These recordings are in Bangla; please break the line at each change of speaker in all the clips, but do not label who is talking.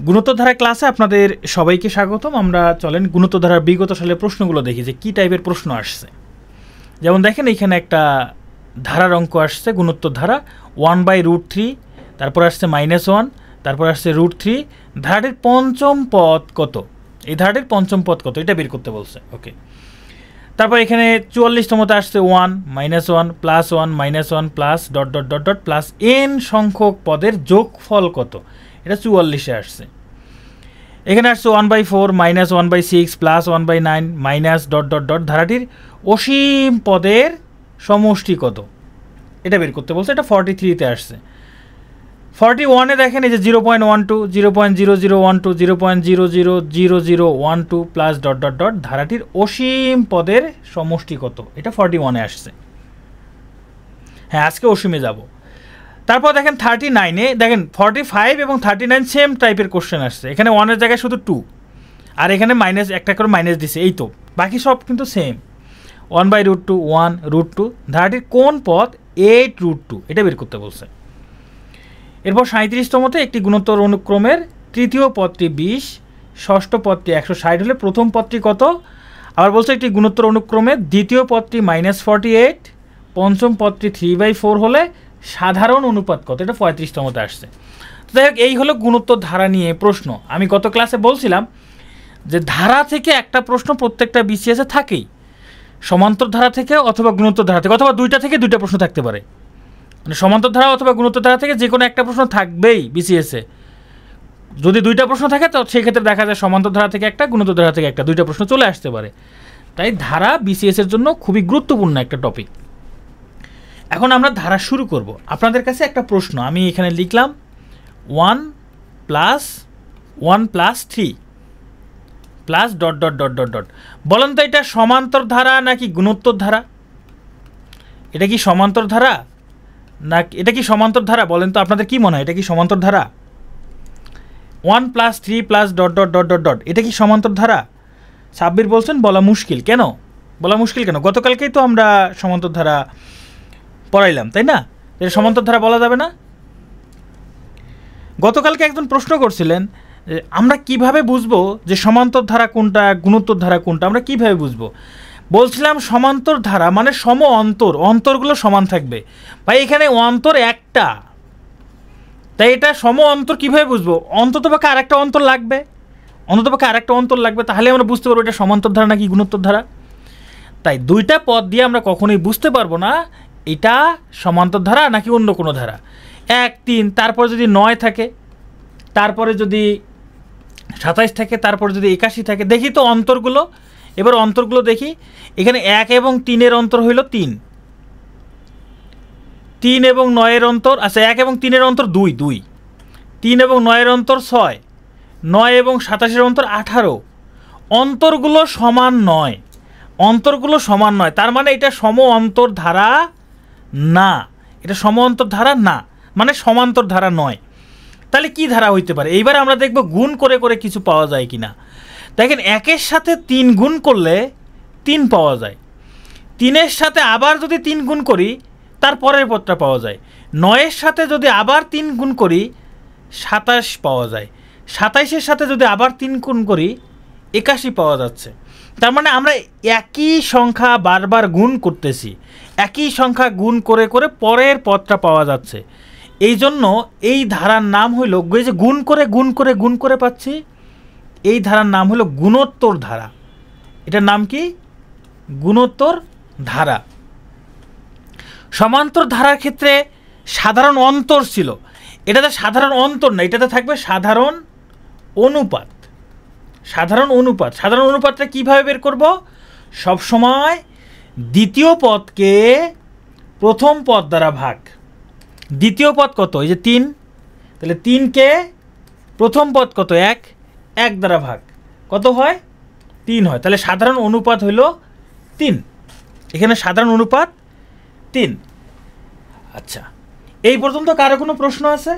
গুণোত্তরধারা ক্লাসে আপনাদের সবাইকে স্বাগতম। আমরা চলেন গুণোত্তরধারার বিগত সালের প্রশ্নগুলো দেখি যে কী টাইপের প্রশ্ন আসছে। যেমন দেখেন এইখানে একটা ধারার অঙ্ক আসছে, গুণোত্তরধারা 1/√3, তারপর আসছে -1, তারপর আসছে √3। ধারাটির পঞ্চম পদ কত? এই ধারাটির পঞ্চম পদ কত এটা বের করতে বলছে। ওকে, তারপর এখানে 44তমতে আসছে 1, -1, +1, -1 প্লাস ... প্লাস n সংখ্যক পদের যোগফল কত? এটা 44-এ আসছে। এখানে আসছে 1/4, -1/6, +1/9, মাইনাস ... ধারাটির অসীম পদের সমষ্টি কত? এটা বের করতে বলছে। এটা 43-তে আসছে। 41-এ দেখেন এই যে 0.12, 0.0012, 0.000012 প্লাস ... ধারাটির অসীম পদের সমষ্টি কত? এটা 41-এ আসছে। হ্যাঁ, আজকে অসীমে যাব। তারপর দেখেন 39-এ দেখেন 45 এবং 39 সেম টাইপের কোশ্চেন আসছে। এখানে 1-এর জায়গায় শুধু 2, আর এখানে মাইনাস একটা করে মাইনাস দিছে, এই তো। বাকি সব কিন্তু সেম। 1/√2, 1, √2। ধারাটির কোন পদ 8√2? এটা বের করতে বলছে। এরপর 37তমতে একটি গুণোত্তর অনুক্রমের তৃতীয় পদটি 20, ষষ্ঠ পদটি 160 হলে প্রথম পদটি কত? আবার বলছে একটি গুণোত্তর অনুক্রমের দ্বিতীয় পদটি -48, পঞ্চম পদটি 3/4 হলে সাধারণ অনুপাত কত? এটা 35তমতে আসছে। তো যাই হোক, এই হলো গুণোত্তর ধারা নিয়ে প্রশ্ন। আমি গত ক্লাসে বলছিলাম যে ধারা থেকে একটা প্রশ্ন প্রত্যেকটা বিসিএসে থাকেই, সমান্তর ধারা থেকে অথবা গুণোত্তর ধারা থেকে, অথবা দুইটা থেকে দুইটা প্রশ্ন থাকতে পারে। মানে সমান্তর ধারা অথবা গুণোত্তর ধারা থেকে যে কোনো একটা প্রশ্ন থাকবেই বিসিএসে। যদি দুইটা প্রশ্ন থাকে তো সেক্ষেত্রে দেখা যায় সমান্তর ধারা থেকে একটা, গুণোত্তর ধারা থেকে একটা, দুইটা প্রশ্ন চলে আসতে পারে। তাই ধারা বিসিএসের জন্য খুবই গুরুত্বপূর্ণ একটা টপিক। এখন আমরা ধারা শুরু করব। আপনাদের কাছে একটা প্রশ্ন আমি এখানে লিখলাম, 1 + 3 প্লাস ... বলেন তো এটা সমান্তর ধারা নাকি গুণোত্তর ধারা? এটা কি সমান্তর ধারা না? এটা কি সমান্তর ধারা? বলেন তো আপনাদের কি মনে হয়, এটা কি সমান্তর ধারা? 1 + 3 প্লাস ... এটা কি সমান্তর ধারা? সাব্বির বলছেন বলা মুশকিল। কেন বলা মুশকিল কেন? গতকালকেই তো আমরা সমান্তর ধারা পড়াইলাম, তাই না? এটা সমান্তর ধারা বলা যাবে না? গতকালকে একজন প্রশ্ন করছিলেন আমরা কিভাবে বুঝবো যে সমান্তর ধারা কোনটা, গুণোত্তর ধারা কোনটা, আমরা কিভাবে বুঝবো? বলছিলাম সমান্তর ধারা মানে সম অন্তর, অন্তরগুলো সমান থাকবে। ভাই এখানে অন্তর একটা, তাই এটা সম অন্তর কিভাবে বুঝবো? অন্ততপক্ষে আরেকটা অন্তর লাগবে, তাহলে আমরা বুঝতে পারবো এটা সমান্তর ধারা নাকি গুণোত্তর ধারা। তাই দুইটা পদ দিয়ে আমরা কখনোই বুঝতে পারবো না এটা সমান্তর ধারা নাকি অন্য কোনো ধারা। 1, 3, তারপরে যদি 9 থাকে, তারপরে যদি 27 থাকে, তারপরে যদি 81 থাকে, দেখি তো অন্তরগুলো। এবার অন্তরগুলো দেখি। এখানে 1 এবং 3-এর অন্তর হইল 3, 3 এবং 9-এর অন্তর, আচ্ছা 1 এবং 3-এর অন্তর 2, 3 এবং 9-এর অন্তর 6, 9 এবং 27-এর অন্তর 18। অন্তরগুলো সমান নয়, তার মানে এটা সম অন্তর ধারা না, মানে সমান্তর ধারা নয়। তাহলে কি ধারা হইতে পারে? এইবার আমরা দেখব গুণ করে করে কিছু পাওয়া যায় কিনা। দেখেন 1-এর সাথে 3 গুণ করলে 3 পাওয়া যায়, 3-এর সাথে আবার যদি 3 গুণ করি তার পরের পদটা পাওয়া যায়, 9-এর সাথে যদি আবার 3 গুণ করি 27 পাওয়া যায়, 27-এর সাথে যদি আবার 3 গুণ করি 81 পাওয়া যাচ্ছে। তার মানে আমরা একই সংখ্যা বারবার গুণ করতেছি, একই সংখ্যা গুণ করে করে পরের পদটা পাওয়া যাচ্ছে। এই জন্য এই ধারার নাম হইল, যে গুণ করে পাচ্ছি, এই ধারার নাম হলো গুণোত্তর ধারা। এটার নাম কি? গুণোত্তর ধারা। সমান্তর ধারার ক্ষেত্রে সাধারণ অন্তর ছিল, এটাতে সাধারণ অন্তর না, এটাতে থাকবে সাধারণ অনুপাত। সাধারণ অনুপাতটা কিভাবে বের করব? সবসময় দ্বিতীয় পদকে প্রথম পদ দ্বারা ভাগ। দ্বিতীয় পদ কত? এই যে 3, তাহলে 3-কে প্রথম পদ কত? 1 দ্বারা ভাগ, কত হয়? 3 হয়। তাহলে সাধারণ অনুপাত হইল 3, এখানে সাধারণ অনুপাত 3। আচ্ছা, এই পর্যন্ত কারো কোনো প্রশ্ন আছে?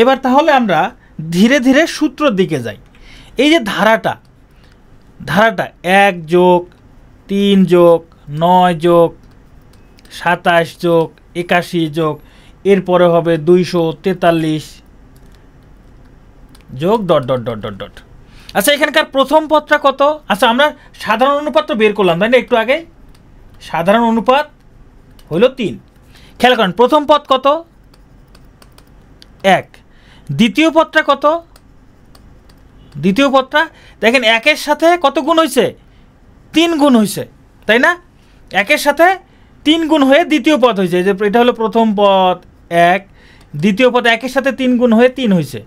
এবার তাহলে আমরা ধীরে ধীরে সূত্রের দিকে যাই। এই যে ধারাটা 1 যোগ 3 যোগ 9 যোগ 27 যোগ 81 যোগ, এরপরে হবে 243 যোগ dot dot dot dot dot. আচ্ছা এখানকার প্রথম পদটা কত? আচ্ছা আমরা সাধারণ অনুপাত তো বের করলাম তাই না একটু আগে, সাধারণ অনুপাত হলো 3। খেয়াল করেন প্রথম পদ কত? 1। দ্বিতীয় পদটা কত? দ্বিতীয় পদটা দেখেন 1-এর সাথে কত গুণ হয়েছে? 3 গুণ হয়েছে তাই না? 1-এর সাথে 3 গুণ হয়ে দ্বিতীয় পদ হয়েছে, যে এটা হলো প্রথম পদ 1, দ্বিতীয় পদ 1-এর সাথে 3 গুণ হয়ে 3 হয়েছে।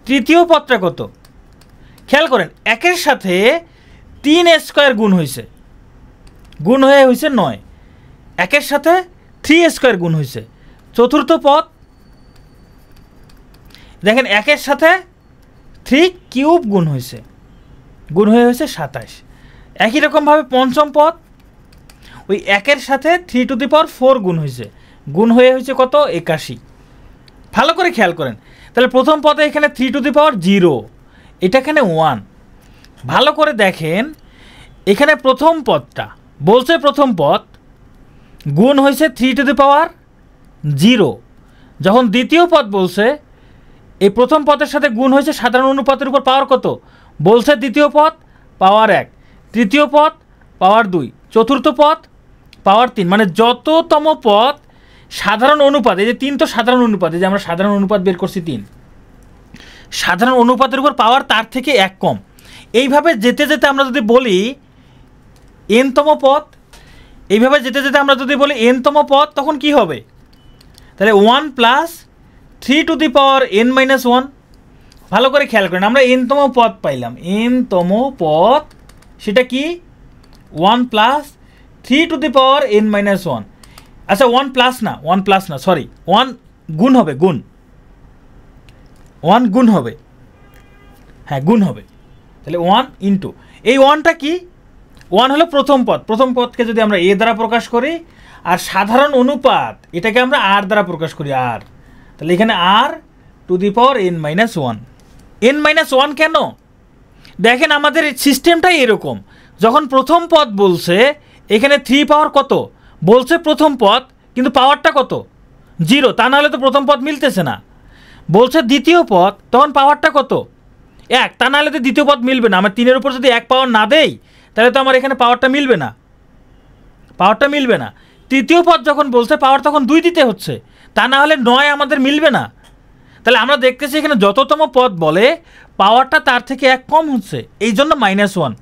তৃতীয় পদটা কত? খেয়াল করেন 1-এর সাথে 3 স্কোয়ার গুণ হয়েছে, গুণ হয়ে হয়েছে 9, 1-এর সাথে 3 স্কোয়ার গুণ হয়েছে। চতুর্থ পদ দেখেন 1-এর সাথে 3 কিউব গুণ হয়েছে, গুণ হয়ে হয়েছে 27। একই রকমভাবে পঞ্চম পদ ওই 1-এর সাথে 3⁴ গুণ হয়েছে, গুণ হয়ে হয়েছে কত? 81। ভালো করে খেয়াল করেন তাহলে প্রথম পদে এখানে 3⁴, এটা এখানে 1। ভালো করে দেখেন এখানে প্রথম পদটা বলছে প্রথম পদ গুণ হয়েছে 3⁻0, যখন দ্বিতীয় পদ বলছে এই প্রথম পদের সাথে গুণ হয়েছে সাধারণ অনুপাতের উপর পাওয়ার কত? বলছে দ্বিতীয় পদ পাওয়ার 1, তৃতীয় পদ পাওয়ার 2, চতুর্থ পদ পাওয়ার 3, মানে যততম পদ সাধারণ অনুপাত, এই যে 3 তো সাধারণ অনুপাত, এই যে আমরা সাধারণ অনুপাত বের করছি 3, সাধারণ অনুপাতের উপর পাওয়ার তার থেকে 1 কম। এইভাবে যেতে যেতে আমরা যদি বলি n-তম পদ, এইভাবে যেতে যেতে আমরা যদি বলি n-তম পদ, তখন কি হবে? তাহলে 1 + 3⁻n-1। ভালো করে খেয়াল করেন আমরা n-তম পদ পাইলাম, n-তম পদ সেটা কি? 1 + 3⁻n-1। আচ্ছা 1 প্লাস না, সরি 1 গুণ হবে, গুণ 1 গুণ হবে, হ্যাঁ গুণ হবে। তাহলে 1 ইন্টু এই 1টা কি? 1 হলো প্রথম পদ, প্রথম পদকে যদি আমরা a দ্বারা প্রকাশ করি, আর সাধারণ অনুপাত এটাকে আমরা r দ্বারা প্রকাশ করি, r। তাহলে এখানে r⁻n-1। n-1 কেন? দেখেন আমাদের সিস্টেমটাই এরকম, যখন প্রথম পদ বলছে এখানে 3 পাওয়ার কত বলছে প্রথম পদ, কিন্তু পাওয়ারটা কত? 0, তা নাহলে তো প্রথম পদ মিলতেছে না। বলছে দ্বিতীয় পদ, তখন পাওয়ারটা কত? 1, তা নাহলে তো দ্বিতীয় পদ মিলবে না। আমার 3-এর উপর যদি 1 পাওয়ার না দেই তাহলে তো আমার এখানে পাওয়ারটা মিলবে না, পাওয়ারটা মিলবে না। তৃতীয় পদ যখন বলছে পাওয়ার তখন 2 দিতে হচ্ছে, তা না হলে 9 আমাদের মিলবে না। তাহলে আমরা দেখতেছি এখানে যততম পদ বলে পাওয়ারটা তার থেকে 1 কম হচ্ছে, এই জন্য -1।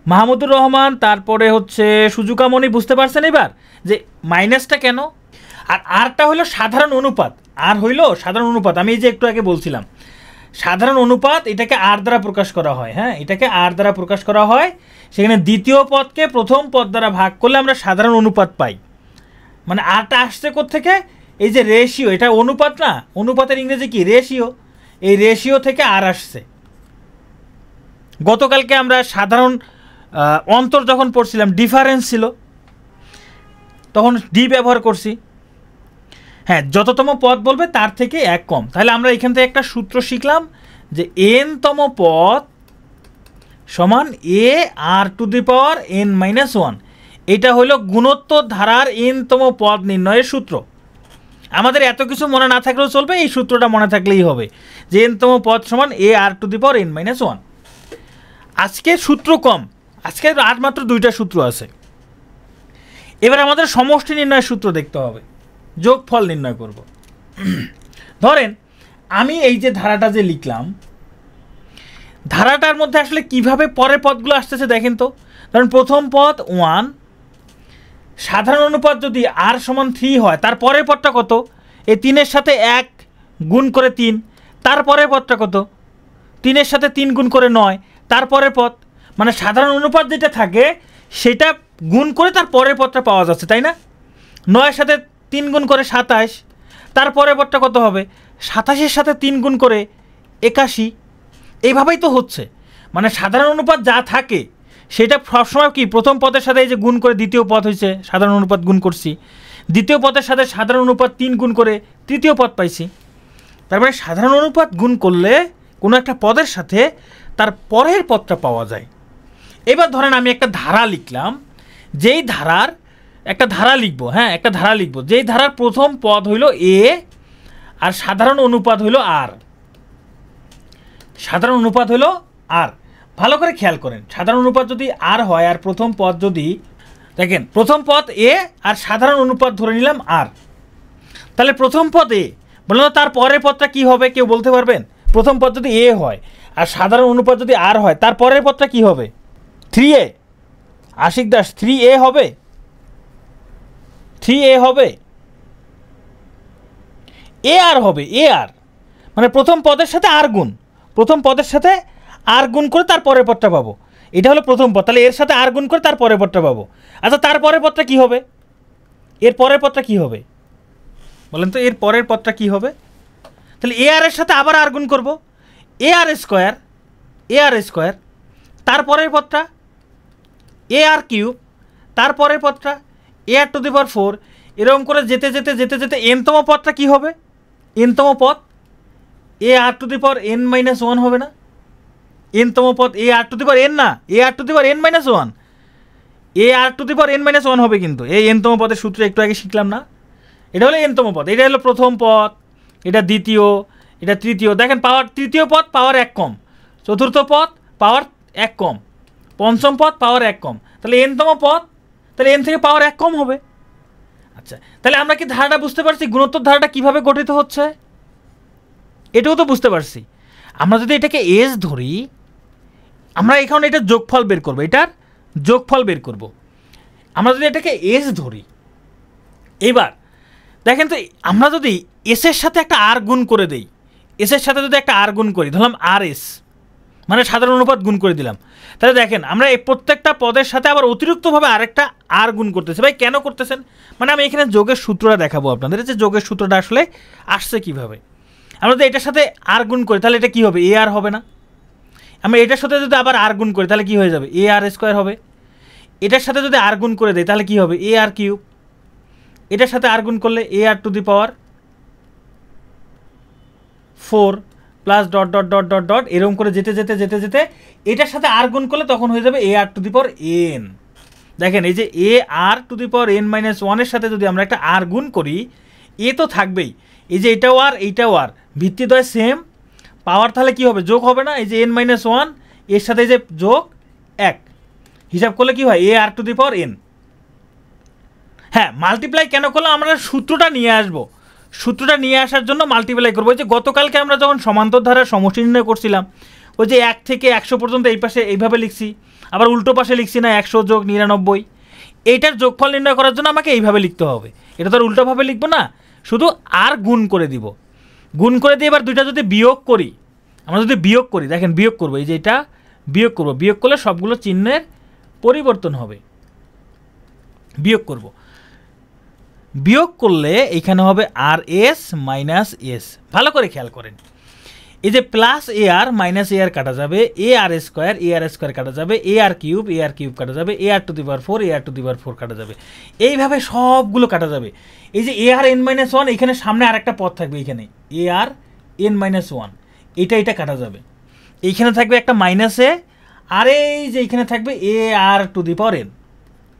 মাহমুদুর রহমান তারপরে হচ্ছে সুজুকামণি বুঝতে পারছেন এবার যে মাইনাসটা কেন? আর আরটা হলো সাধারণ অনুপাত, আর হইল সাধারণ অনুপাত, আমি এই যে একটু আগে বলছিলাম সাধারণ অনুপাত, এটাকে আর দ্বারা প্রকাশ করা হয়, হ্যাঁ এটাকে আর দ্বারা প্রকাশ করা হয়। সেখানে দ্বিতীয় পদকে প্রথম পদ দ্বারা ভাগ করলে আমরা সাধারণ অনুপাত পাই। মানে আরটা আসছে কোত্থেকে? এই যে রেশিও, এটা অনুপাত না, অনুপাতের ইংরেজি কি? রেশিও। এই রেশিও থেকে আর আসছে। গতকালকে আমরা সাধারণ অন্তর যখন পড়ছিলাম ডিফারেন্স ছিল, তখন ডি ব্যবহার করছি। হ্যাঁ যততম পদ বলবে তার থেকে 1 কম। তাহলে আমরা এখান থেকে একটা সূত্র শিখলাম যে n-তম পদ সমান ar⁻n-1। এটা হলো গুণোত্তর ধারার n-তম পদ নির্ণয়ের সূত্র। আমাদের এত কিছু মনে না থাকলেও চলবে, এই সূত্রটা মনে থাকলেই হবে যে n-তম পদ সমান ar⁻n-1। আজকে সূত্র কম, আজকে আর মাত্র 2টা সূত্র আছে। এবার আমাদের সমষ্টি নির্ণয়ের সূত্র দেখতে হবে, যোগফল নির্ণয় করব। ধরেন আমি এই যে ধারাটা যে লিখলাম, ধারাটার মধ্যে আসলে কিভাবে পরের পদগুলো আসতেছে দেখেন তো। ধরেন প্রথম পদ 1, সাধারণ অনুপাত যদি r সমান 3 হয়, তার পরের পদটা কত? এই 3-এর সাথে 1 গুণ করে 3, তার পরের পদটা কত? 3-এর সাথে 3 গুণ করে 9, তার পরের পদ। মানে সাধারণ অনুপাত যেটা থাকে সেটা গুণ করে তার পরের পদটা পাওয়া যাচ্ছে, তাই না? 9-এর সাথে 3 গুণ করে 27, তার পরের পদটা কত হবে? 27-এর সাথে 3 গুণ করে 81। এইভাবেই তো হচ্ছে, মানে সাধারণ অনুপাত যা থাকে সেটা সবসময় কি প্রথম পদের সাথে এই যে গুণ করে দ্বিতীয় পদ হয়েছে, সাধারণ অনুপাত গুণ করছি, দ্বিতীয় পদের সাথে সাধারণ অনুপাত 3 গুণ করে তৃতীয় পদ পাইছি। তার মানে সাধারণ অনুপাত গুণ করলে কোনো একটা পদের সাথে তার পরের পদটা পাওয়া যায়। এবার ধরেন আমি একটা ধারা লিখলাম, যেই ধারার একটা ধারা লিখবো, হ্যাঁ একটা ধারা লিখবো, যেই ধারার প্রথম পদ হইল a আর সাধারণ অনুপাত হইল r। সাধারণ অনুপাত হলো আর। ভালো করে খেয়াল করেন, সাধারণ অনুপাত যদি আর হয় আর প্রথম পদ যদি দেখেন প্রথম পদ এ আর সাধারণ অনুপাত ধরে নিলাম আর, তাহলে প্রথম পদ এ বললাম তার পরের পদটা কি হবে কেউ বলতে পারবেন? প্রথম পদ যদি এ হয় আর সাধারণ অনুপাত যদি আর হয় তার পরের পদটা কি হবে? 3a। আশিক দাস 3a হবে, 3a হবে, এ আর হবে, এ আর মানে প্রথম পদের সাথে আর গুণ, প্রথম পদের সাথে আর গুণ করে তার পরের পদটা পাবো। এটা হলো প্রথম পদ, তাহলে এর সাথে আর গুণ করে তার পরের পদটা পাবো। আচ্ছা তার পরের পদটা কি হবে? এর পরের পদটা কি হবে বলেন তো? এর পরের পদটা কি হবে? তাহলে এ আর এর সাথে আবার আর গুণ করবো, এ আর স্কোয়ার, এ আর স্কোয়ার, তারপরের পদটা এ আর কিউব, তারপরের পদটা এ আর টু দি পাওয়ার 4, এরকম করে যেতে যেতে যেতে যেতে এনতম পদটা কি হবে? এনতম পদ a r to the power n minus 1 হবে না? এনতম পদ a r to the power n না, a r to the power n minus 1, a r to the power n minus 1 হবে। কিন্তু এই এনতম পদের সূত্র একটু আগে শিখলাম না? এটা হলো এনতম পদ, এটা হলো প্রথম পদ, এটা দ্বিতীয়, এটা তৃতীয়। দেখেন পাওয়ার তৃতীয় পদ পাওয়ার 1 কম, চতুর্থ পদ পাওয়ার 1 কম, পঞ্চম পদ পাওয়ার 1 কম, তাহলে এনতম পদ, তাহলে এন থেকে পাওয়ার 1 কম হবে। আচ্ছা তাহলে আমরা কি ধারাটা বুঝতে পারছি গুণোত্তর ধারাটা কিভাবে গঠিত হচ্ছে? এটাও তো বুঝতে পারছি। আমরা যদি এটাকে এস ধরি, আমরা এখন এটা যোগফল বের করব, এটার যোগফল বের করব। আমরা যদি এটাকে এস ধরি, এবার দেখেন তো আমরা যদি এসের সাথে একটা আর গুণ করে দেই, এসের সাথে যদি একটা আর গুণ করি, ধরলাম আর এস মানে সাধারণ অনুপাত গুণ করে দিলাম, তাহলে দেখেন আমরা এই প্রত্যেকটা পদের সাথে আবার অতিরিক্তভাবে আরেকটা আর গুণ করতেছি। ভাই কেন করতেছেন? মানে আমি এখানে যোগের সূত্রটা দেখাবো আপনাদের, যে যোগের সূত্রটা আসলে আসছে কিভাবে। আমরা যদি এটার সাথে আর গুণ করি তাহলে এটা কি হবে? এ আর হবে না? আমরা এটার সাথে যদি আবার আর গুণ করি তাহলে কি হয়ে যাবে? এ আর স্কোয়ার হবে। এটার সাথে যদি আর গুণ করে দেয় তাহলে কি হবে? A r cube. এটার সাথে আর গুণ করলে a r to the power 4 plus dot dot dot dot dot, এরকম করে যেতে যেতে যেতে যেতে এটার সাথে আর গুণ করলে তখন হয়ে যাবে এ r to the power n. দেখেন এই যে a r to the power n minus 1-এর সাথে যদি আমরা একটা আর গুণ করি, এ তো থাকবেই, এই যে এটাও আর এইটাও আর, ভিত্তিদ্বয় সেম, পাওয়ার তাহলে কি হবে? যোগ হবে না? এই যে এন মাইনাস 1 এর সাথে যে যোগ 1, হিসাব করলে কি হয়? এ r to the power N. হ্যাঁ মাল্টিপ্লাই কেন করলাম? আমরা সূত্রটা নিয়ে আসবো, সূত্রটা নিয়ে আসার জন্য মাল্টিপ্লাই করবো। ওই যে গতকালকে আমরা যখন সমান্তর ধারার সমষ্টি নির্ণয় করছিলাম, ওই যে 1 থেকে 100 পর্যন্ত এই পাশে এইভাবে লিখছি, আবার উল্টো পাশে লিখছি না 100 যোগ 99, এইটার যোগফল নির্ণয় করার জন্য আমাকে এইভাবে লিখতে হবে। এটা তো আর উল্টোভাবে লিখবো না, শুধু আর গুণ করে দিব, গুণ করে দিয়ে এবার দুইটা যদি বিয়োগ করি, আমরা যদি বিয়োগ করি, দেখেন বিয়োগ করবো, এই যে এটা বিয়োগ করবো, বিয়োগ করলে সবগুলো চিহ্নের পরিবর্তন হবে। বিয়োগ করব, বিয়োগ করলে এখানে হবে আর এস মাইনাস এস। ভালো করে খেয়াল করেন, এই যে প্লাস এ আর মাইনাস এ আর কাটা যাবে, এ আর স্কোয়ার কাটা যাবে, এ আর কিউব কাটা যাবে, এ r to the power 4 A r to the power 4 কাটা যাবে, এইভাবে সবগুলো কাটা যাবে। এই যে এ আর এন মাইনাস 1, এখানে সামনে আরেকটা পদ থাকবে, এখানে এ আর এন মাইনাস 1, এটা কাটা যাবে, এইখানে থাকবে একটা মাইনাসে, আর এই যে এইখানে থাকবে a r to the power n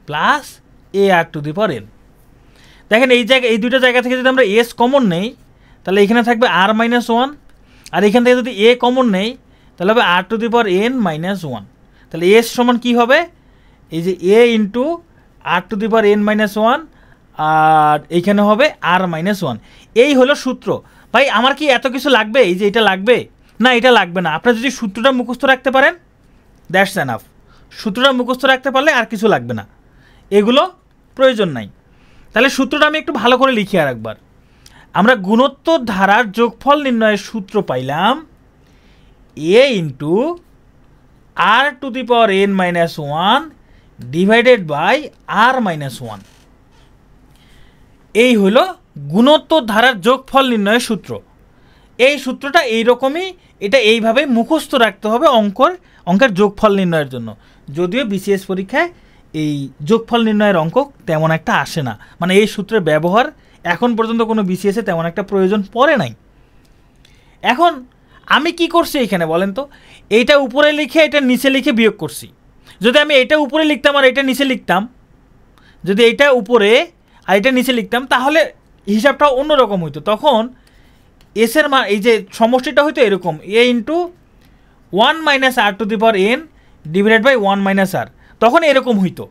plus a r to the power n. দেখেন এই জায়গা, এই দুটো জায়গা থেকে যদি আমরা এস কমন নেই তাহলে এখানে থাকবে আর মাইনাস 1, আর এখান থেকে যদি এ কমন নেই তাহলে হবে r to the power n minus 1। তাহলে এস সমান কী হবে? এই যে a into r to the power n minus 1, আর এইখানে হবে আর মাইনাস 1। এই হলো সূত্র। ভাই আমার কি এত কিছু লাগবে? এই যে এটা লাগবে না? এটা লাগবে না। আপনারা যদি সূত্রটা মুখস্থ রাখতে পারেন, দ্যাটস এনাফ। সূত্রটা মুখস্থ রাখতে পারলে আর কিছু লাগবে না, এগুলো প্রয়োজন নাই। তাহলে সূত্রটা আমি একটু ভালো করে লিখি আর একবার। আমরা গুণোত্তর ধারার যোগফল নির্ণয়ের সূত্র পাইলাম a into r to the power n minus 1 divided by r minus 1। এই হলো গুণোত্তর ধারার যোগফল নির্ণয়ের সূত্র। এই সূত্রটা এইরকমই, এটা এইভাবে মুখস্থ রাখতে হবে অঙ্কের যোগফল নির্ণয়ের জন্য। যদিও বিসিএস পরীক্ষায় এই যোগফল নির্ণয়ের অঙ্ক তেমন একটা আসে না, মানে এই সূত্রের ব্যবহার এখন পর্যন্ত কোনো বিসিএসে তেমন একটা প্রয়োজন পড়ে নাই। এখন আমি কি করছি এখানে বলেন তো? এইটা উপরে লিখে এটা নিচে লিখে বিয়োগ করছি। যদি আমি এটা উপরে লিখতাম আর এটা নিচে লিখতাম, যদি এইটা উপরে আর এটা নিচে লিখতাম তাহলে হিসাবটা অন্যরকম হইতো। তখন এসের মান, এই যে সমষ্টিটা হইতো এরকম, a into 1 minus r to the power n divided by 1 minus r, তখন এরকম হইতো।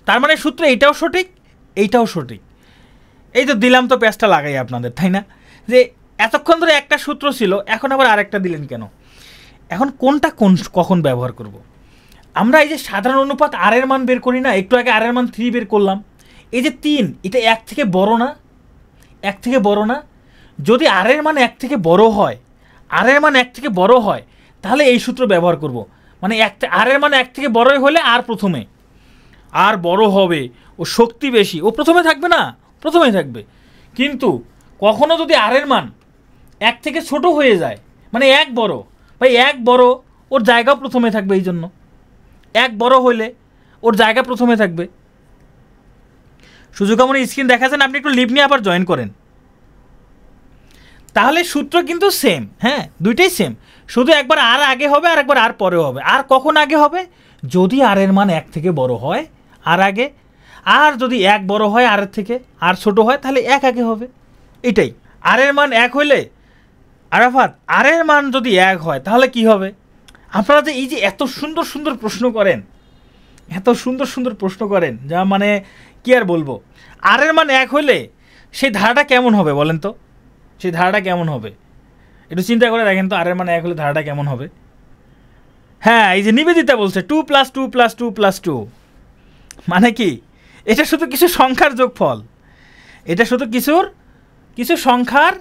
তার মানে সূত্র এইটাও সঠিক, এইটাও সঠিক। এই তো দিলাম তো পেঁচটা লাগাই আপনাদের, তাই না? যে এতক্ষণ ধরে একটা সূত্র ছিল, এখন আবার আরেকটা দিলেন কেন? এখন কোনটা কখন ব্যবহার করব? আমরা এই যে সাধারণ অনুপাত আর এর মান বের করি না, একটু আগে আর এর মান 3 বের করলাম, এই যে 3 এটা 1 থেকে বড় না? 1 থেকে বড় না? যদি আর এর মান 1 থেকে বড় হয়, আর এর মান 1 থেকে বড় হয়, তাহলে এই সূত্র ব্যবহার করব। মানে আর এর মান 1 থেকে বড়ই হলে আর প্রথমে, আর বড় হবে, ও শক্তি বেশি, ও প্রথমে থাকবে না? প্রথমেই থাকবে। কিন্তু কখনো যদি আর এর মান 1 থেকে ছোট হয়ে যায়, মানে 1 বড়, ভাই 1 বড়, ওর জায়গা প্রথমে থাকবে। এই জন্য 1 বড় হলে ওর জায়গা প্রথমে থাকবে। সুযোগ আমার স্ক্রিন দেখাচ্ছেন, আপনি একটু লিভ নিয়ে আবার জয়েন করেন। তাহলে সূত্র কিন্তু সেম, হ্যাঁ দুইটাই সেম, শুধু একবার আর আগে হবে আর একবার আর পরে হবে। আর কখন আগে হবে? যদি আর এর মান 1 থেকে বড় হয় আর আগে, আর যদি 1 বড় হয় আর থেকে, আর ছোট হয় তাহলে 1 আগে হবে। এটাই। আর এর মান 1 হইলে, আরাফাত আর এর মান যদি 1 হয় তাহলে কি হবে? আপনারা যে এই যে এত সুন্দর সুন্দর প্রশ্ন করেন, এত সুন্দর সুন্দর প্রশ্ন করেন, যা মানে কি আর বলবো। আর এর মান 1 হইলে সেই ধারাটা কেমন হবে বলেন তো? সেই ধারাটা কেমন হবে একটু চিন্তা করে দেখেন তো। আর এর মান 1 হলে ধারাটা কেমন হবে? হ্যাঁ, এই যে নিবেদিতা বলছে 2 + 2 + 2 + 2, মানে কি? এটা শুধু কিছু সংখ্যার যোগফল, এটা শুধু কিছু সংখ্যার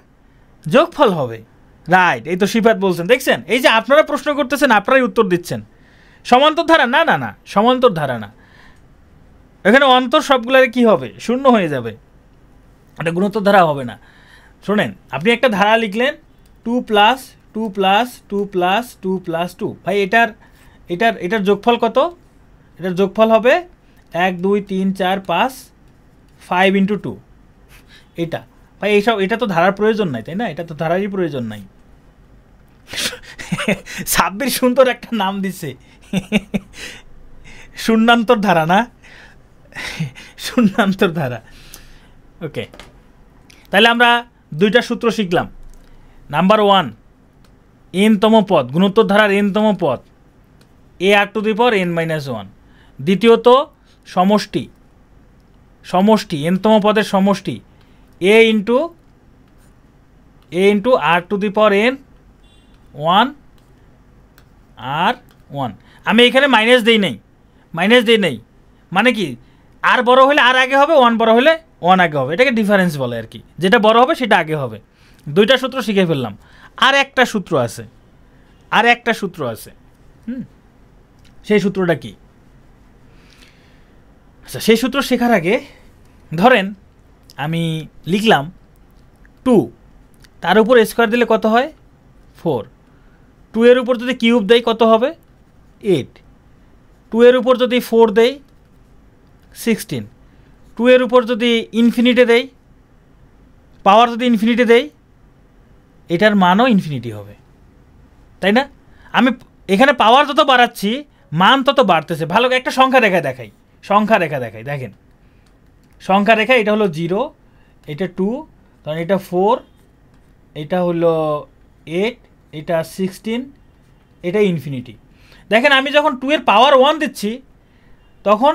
যোগফল হবে। রাইট, এই তো শিফাত বলছেন, দেখছেন? এই যে আপনারা প্রশ্ন করতেছেন, আপনারাই উত্তর দিচ্ছেন। সমান্তর ধারা? না না না, সমান্তর ধারা না। এখানে অন্তর সবগুলোর কি হবে? শূন্য হয়ে যাবে, এটা গুণোত্তর ধারা হবে না। শোনেন, আপনি একটা ধারা লিখলেন 2 + 2 + 2 + 2 + 2, ভাই এটার যোগফল কত? এটার যোগফল হবে 1 2 3 4 5 5 × 2। এটা ভাই এইসব, এটা তো ধারার প্রয়োজন নাই, তাই না? এটা তো ধারারই প্রয়োজন নাই। সাব্বির সুন্দর একটা নাম দিছে, শূন্যান্তর ধারা, না? শূন্যান্তর ধারা। ওকে, তাহলে আমরা দুইটা সূত্র শিখলাম। নাম্বার 1, n-তম পদ, গুণোত্তর ধারার n-তম পদ ar⁻n-1। দ্বিতীয়ত সমষ্টি, n-তম পদের সমষ্টি a × r⁻n1 r1। আমি এখানে মাইনাস দেই নাই, মানে কি? আর বড় হলে আর আগে হবে, 1 বড় হলে 1 আগে হবে। এটাকে ডিফারেন্স বলে আর কি, যেটা বড় হবে সেটা আগে হবে। দুইটা সূত্র শিখে ফেললাম। আর একটা সূত্র আছে, সেই সূত্রটা কি? আচ্ছা, সেই সূত্র শেখার আগে ধরেন আমি লিখলাম 2, তার উপর স্কোয়ার দিলে কত হয়? 4। 2 এর উপর যদি কিউব দেই কত হবে? 8। 2 এর উপর যদি 4 দেই 16। 2 এর উপর যদি ইনফিনিটি দেই, পাওয়ার যদি ইনফিনিটি দেই, এটার মানও ইনফিনিটি হবে, তাই না? আমি এখানে পাওয়ার যত বাড়াচ্ছি মান তত বাড়তেছে। ভালো একটা সংখ্যা রেখা দেখাই, দেখেন সংখ্যা রেখা। এটা হলো 0, এটা 2, তখন এটা 4, এটা হলো 8, এটা 16, এটা ইনফিনিটি। দেখেন আমি যখন 2 এর পাওয়ার 1 দিচ্ছি তখন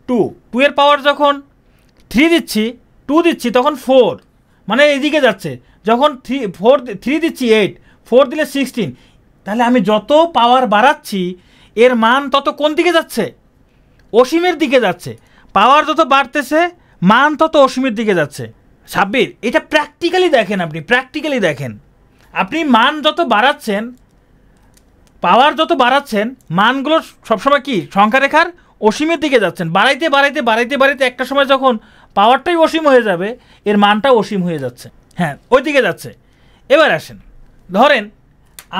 2 এর পাওয়ার যখন 3 দিচ্ছি, 2 দিচ্ছি, তখন 4, মানে এদিকে যাচ্ছে। যখন 3 দিচ্ছি 8, 4 দিলে 16। তাহলে আমি যত পাওয়ার বাড়াচ্ছি এর মান তত কোন দিকে যাচ্ছে? অসীমের দিকে যাচ্ছে। পাওয়ার যত বাড়তেছে মান তত অসীমের দিকে যাচ্ছে। সাব্বির, এটা প্র্যাকটিক্যালি দেখেন, আপনি মান যত বাড়াচ্ছেন, পাওয়ার যত বাড়াচ্ছেন, মানগুলো সবসময় কি সংখ্যা রেখার অসীমের দিকে যাচ্ছেন। বাড়াইতে একটা সময় যখন পাওয়ারটাই অসীম হয়ে যাবে, এর মানটাও অসীম হয়ে যাচ্ছে, হ্যাঁ ওই দিকে যাচ্ছে। এবার আসেন, ধরেন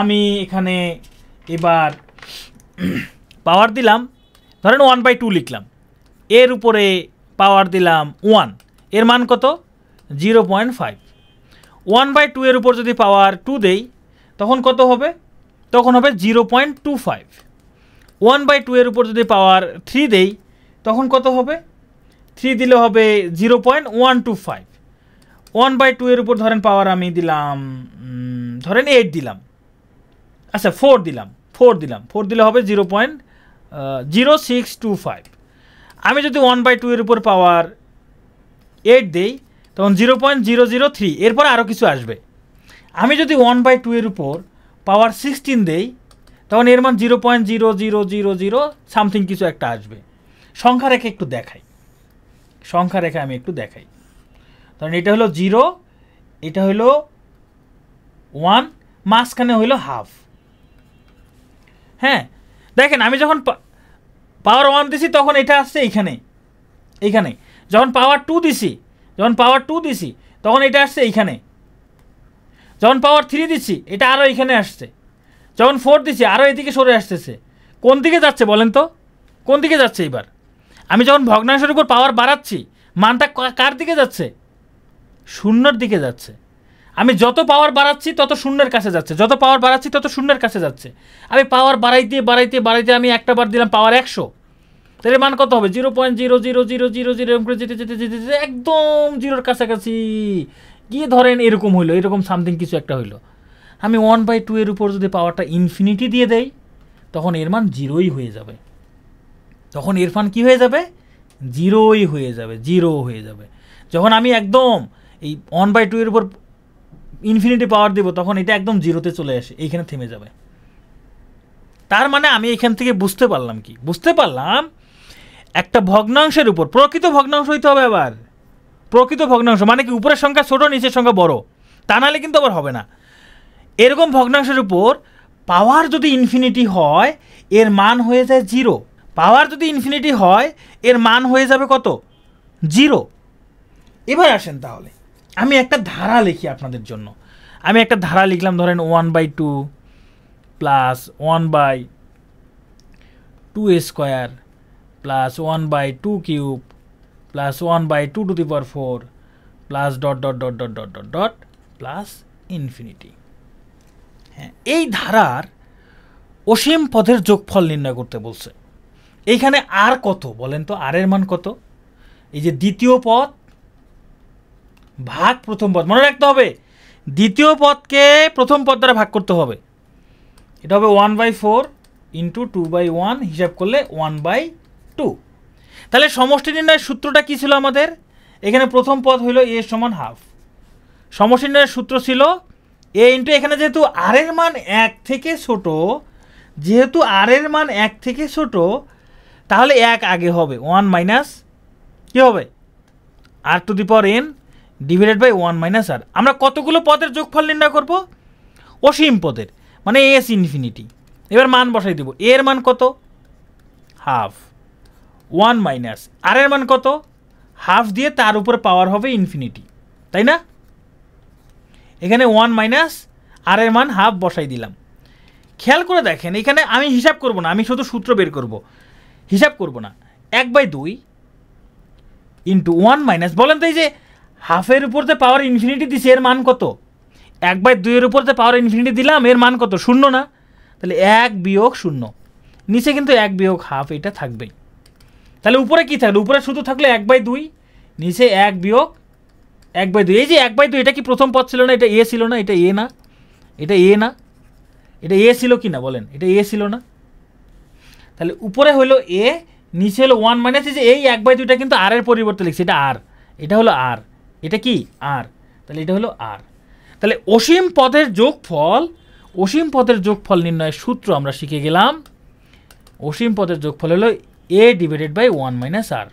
আমি এখানে এবার পাওয়ার দিলাম, ধরেন 1/2 লিখলাম, এর উপরে পাওয়ার দিলাম 1, এর মান কত? 0.5। 1/2 এর উপর যদি পাওয়ার 2 দেই তখন কত হবে? তখন হবে 0.25। 1/2 এর উপর যদি পাওয়ার 3 দেই তখন কত হবে? 3 দিলে হবে 0.125। 1/2 এর উপর ধরেন পাওয়ার আমি দিলাম, ধরেন 8 দিলাম, আচ্ছা 4 দিলাম, 4 দিলে হবে 0.0625। আমি যদি 1/2 এর উপর পাওয়ার 8 দেই তখন 0.003, এরপর আরও কিছু আসবে। আমি যদি 1/2 এর উপর পাওয়ার 16 দেই তখন এর মান 0.0000 সামথিং কিছু একটা আসবে। সংখ্যা রেখে একটু দেখাই, আমি একটু দেখাই। কারণ এটা হলো 0, এটা হলো 1, মাঝখানে হইলো হাফ। হ্যাঁ দেখেন, আমি যখন পাওয়ার 1 দিছি তখন এটা আসছে এইখানে, যখন পাওয়ার 2 দিছি তখন এটা আসছে এইখানে, যখন পাওয়ার 3 দিচ্ছি এটা আরও এইখানে আসছে, যখন 4 দিচ্ছি আরও এদিকে সরে আসতেছে। কোন দিকে যাচ্ছে বলেন তো, কোন দিকে যাচ্ছে? এবার আমি যখন ভগ্নাংশের উপর পাওয়ার বাড়াচ্ছি মানটা কার দিকে যাচ্ছে? শূন্যর দিকে যাচ্ছে। আমি যত পাওয়ার বাড়াচ্ছি তত শূন্যের কাছে যাচ্ছে, যত পাওয়ার বাড়াচ্ছি তত শূন্যের কাছে যাচ্ছে। আমি পাওয়ার বাড়াইতে আমি একটা বার দিলাম পাওয়ার 100, তাহলে মান কত হবে? 0.00000 এরকম করে যেতে যেতে যেতে যেতে একদম জিরোর কাছাকাছি গিয়ে ধরেন এরকম হইলো, এরকম সামথিং কিছু একটা হইলো। আমি 1/2 এর উপর যদি পাওয়ারটা ইনফিনিটি দিয়ে দেই তখন এর মান জিরোই হয়ে যাবে, তখন এর মান কী হয়ে যাবে? জিরোই হয়ে যাবে, জিরো হয়ে যাবে। যখন আমি একদম এই 1/2 এর উপর ইনফিনিটি পাওয়ার দেব তখন এটা একদম জিরোতে চলে আসে, এইখানে থেমে যাবে। তার মানে আমি এখান থেকে বুঝতে পারলাম কি? বুঝতে পারলাম একটা ভগ্নাংশের উপর, প্রকৃত ভগ্নাংশ হইতে হবে। আবার প্রকৃত ভগ্নাংশ মানে কি উপরের সংখ্যা ছোট নিচের সংখ্যা বড়, তা নাহলে কিন্তু আবার হবে না। এরকম ভগ্নাংশের উপর পাওয়ার যদি ইনফিনিটি হয় এর মান হয়ে যায় জিরো। পাওয়ার যদি ইনফিনিটি হয় এর মান হয়ে যাবে কত? জিরো। এবার আসেন তাহলে আমি একটা ধারা লিখি আপনাদের জন্য। আমি একটা ধারা লিখলাম, ধরেন 1/2 plus 1/2 square plus 1/2 cube plus 1/2 two the power 4 plus dot dot dot dot dot dot dot plus infinity. হ্যাঁ, এই ধারার অসীম পদের যোগফল নির্ণয় করতে বলছে। এইখানে আর কত বলেন তো? আর এর মান কত? এই যে দ্বিতীয় পদ ভাগ প্রথম পদ, মনে রাখতে হবে দ্বিতীয় পদকে প্রথম পদ দ্বারা ভাগ করতে হবে। এটা হবে 1/4 ইন্টু 2/1, হিসাব করলে 1/2। তাহলে সমষ্টি নির্ণয়ের সূত্রটা কি ছিল আমাদের? এখানে প্রথম পদ হইল a সমান হাফ। সমষ্টি নির্ণয়ের সূত্র ছিল a ইন্টু, এখানে যেহেতু আর এর মান 1 থেকে ছোট, তাহলে 1 আগে হবে, 1 মাইনাস কী হবে? R to the power n divided by 1 minus r. আমরা কতগুলো পদের যোগফল নির্ণয় করব? অসীম পদের, মানে এস ইনফিনিটি। এবার মান বসাই দেব। এর মান কত? হাফ। 1 মাইনাস আর এর মান কত? হাফ দিয়ে তার উপরে পাওয়ার হবে ইনফিনিটি, তাই না? এখানে 1 মাইনাস আর এর মান হাফ বসাই দিলাম। খেয়াল করে দেখেন, এখানে আমি হিসাব করব না, আমি শুধু সূত্র বের করব, হিসাব করব না। 1/2 ইন্টু 1 মাইনাস, বলেন তো এই যে হাফের উপর যে পাওয়ার ইনফিনিটি দিছি এর মান কত? 1/2 এর উপর যে পাওয়ার ইনফিনিটি দিলাম এর মান কত? 0 না? তাহলে 1 বিয়োগ 0, নিচে কিন্তু 1 বিয়োগ হাফ এটা থাকবেই। তাহলে উপরে কি থাকলো? উপরে শুধু থাকলো 1/2, নিচে 1 বিয়োগ 1/2। এই যে 1/2 এটা কি প্রথম পদ ছিল না? এটা এ ছিল না? এটা এ না? এটা এ না? এটা এ ছিল কি না বলেন? এটা এ ছিল না? তাহলে উপরে হলো এ, নিচে হলো 1 মাইনাস, এই যে এই 1/2টা কিন্তু আর এর পরিবর্তে লিখছি, এটা আর, এটা হলো আর, এটা কি আর, তাহলে এটা হলো আর। তাহলে অসীম পদের যোগফল নির্ণয়ের সূত্র আমরা শিখে গেলাম। অসীম পদের যোগফল হলো a divided by 1 minus r,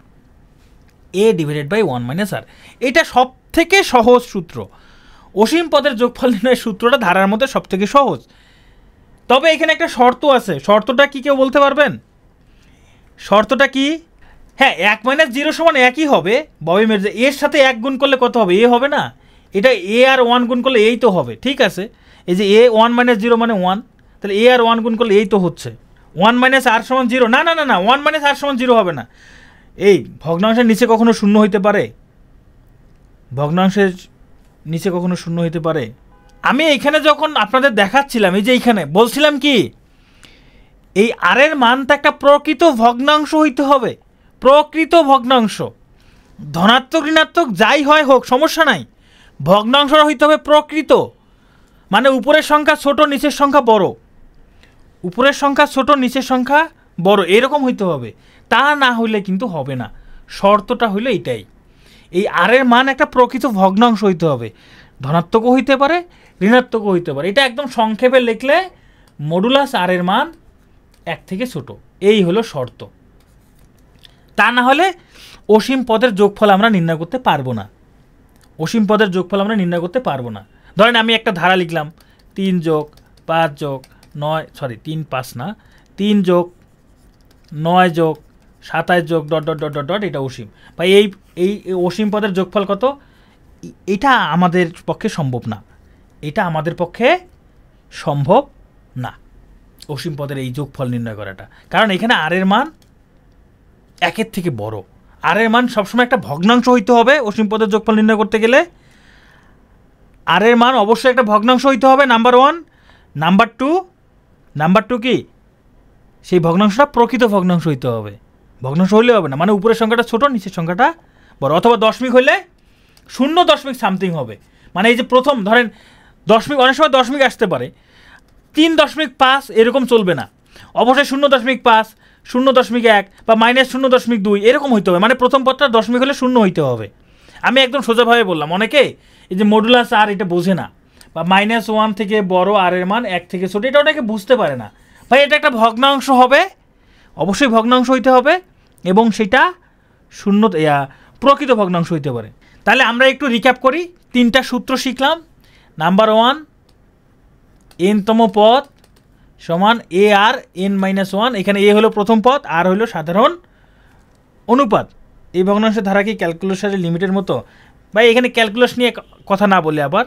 a divided by 1 minus r. এটা সব থেকে সহজ সূত্র। অসীম পদের যোগফল নির্ণয়ের সূত্রটা ধারার মধ্যে সব থেকে সহজ। তবে এখানে একটা শর্ত আছে। শর্তটা কি কেউ বলতে পারবেন? শর্তটা কি? হ্যাঁ, 1 মাইনাস 0 সমান একই হবে। ববি মেরে এর সাথে 1 গুণ করলে কত হবে? এ হবে না? এটা এ আর 1 গুণ করলে এই তো হবে, ঠিক আছে? এই যে এ 1 মাইনাস 0 মানে 1, তাহলে এ আর 1 গুণ করলে এই তো হচ্ছে 1 মাইনাস আর সমান 0। না না না না, 1 মাইনাস আর সমান 0 হবে না। এই ভগ্নাংশের নিচে কখনো শূন্য হইতে পারে? ভগ্নাংশের নিচে কখনো শূন্য হইতে পারে? আমি এইখানে যখন আপনাদের দেখাচ্ছিলাম, এই যে এইখানে বলছিলাম কি, এই আর এর মানটা একটা প্রকৃত ভগ্নাংশ হইতে হবে। প্রকৃত ভগ্নাংশ, ধনাত্মক ঋণাত্মক যাই হয় হোক সমস্যা নাই, ভগ্নাংশটা হইতে হবে প্রকৃত। মানে উপরের সংখ্যা ছোট, নিচের সংখ্যা বড়, উপরের সংখ্যা ছোট নিচের সংখ্যা বড় এরকম হইতে হবে, তা না হইলে কিন্তু হবে না। শর্তটা হইলো এইটাই, এই আর এর মান একটা প্রকৃত ভগ্নাংশ হইতে হবে, ধনাত্মকও হইতে পারে ঋণাত্মকও হইতে পারে। এটা একদম সংক্ষেপে লিখলে মডুলাস আর এর মান 1 থেকে ছোট, এই হলো শর্ত। তা না হলে অসীম পদের যোগফল আমরা নির্ণয় করতে পারবো না, অসীম পদের যোগফল আমরা নির্ণয় করতে পারবো না। ধরেন আমি একটা ধারা লিখলাম 3 যোগ 5 যোগ 9, সরি 3 5 না, 3 যোগ 9 যোগ 27 যোগ dot dot dot dot dot, এটা অসীম। ভাই এই এই অসীম পদের যোগফল কত? এটা আমাদের পক্ষে সম্ভব না, এটা আমাদের পক্ষে সম্ভব না অসীম পদের এই যোগফল নির্ণয় করাটা, কারণ এখানে আর এর মান 1 থেকে বড়। আর এর মান সবসময় একটা ভগ্নাংশ হইতে হবে অসীম পদের যোগফল নির্ণয় করতে গেলে। আর এর মান অবশ্যই একটা ভগ্নাংশ হইতে হবে, নাম্বার 1। নাম্বার টু কি সেই ভগ্নাংশটা প্রকৃত ভগ্নাংশ হইতে হবে, ভগ্নাংশ হইলে হবে না, মানে উপরের সংখ্যাটা ছোট নিচের সংখ্যাটা বড়, অথবা দশমিক হইলে 0 সামথিং হবে। মানে এই যে প্রথম ধরেন দশমিক, অনেক সময় দশমিক আসতে পারে 3.5 এরকম চলবে না, অবশ্যই 0.5 0.1 বা -0.2 এরকম হইতে হবে, মানে প্রথম পদটা দশমিক হলে 0 হইতে হবে। আমি একদম সোজাভাবে বললাম, অনেকে এই যে মডুলাস আর এটা বোঝে না, বা -1 থেকে বড় আর এর মান 1 থেকে ছোট, এটা অনেকে বুঝতে পারে না। ভাই এটা একটা ভগ্নাংশ হবে, অবশ্যই ভগ্নাংশ হইতে হবে, এবং সেটা প্রকৃত ভগ্নাংশ হইতে পারে। তাহলে আমরা একটু রিক্যাপ করি, 3টা সূত্র শিখলাম। নাম্বার 1, n-তম পদ সমান এ আর n-1, এখানে এ হলো প্রথম পদ, আর হলো সাধারণ অনুপাত। এই ভগ্নাংশের ধারা কি ক্যালকুলেশনের লিমিটের মতো? ভাই এখানে ক্যালকুলাস নিয়ে কথা না বলে আবার,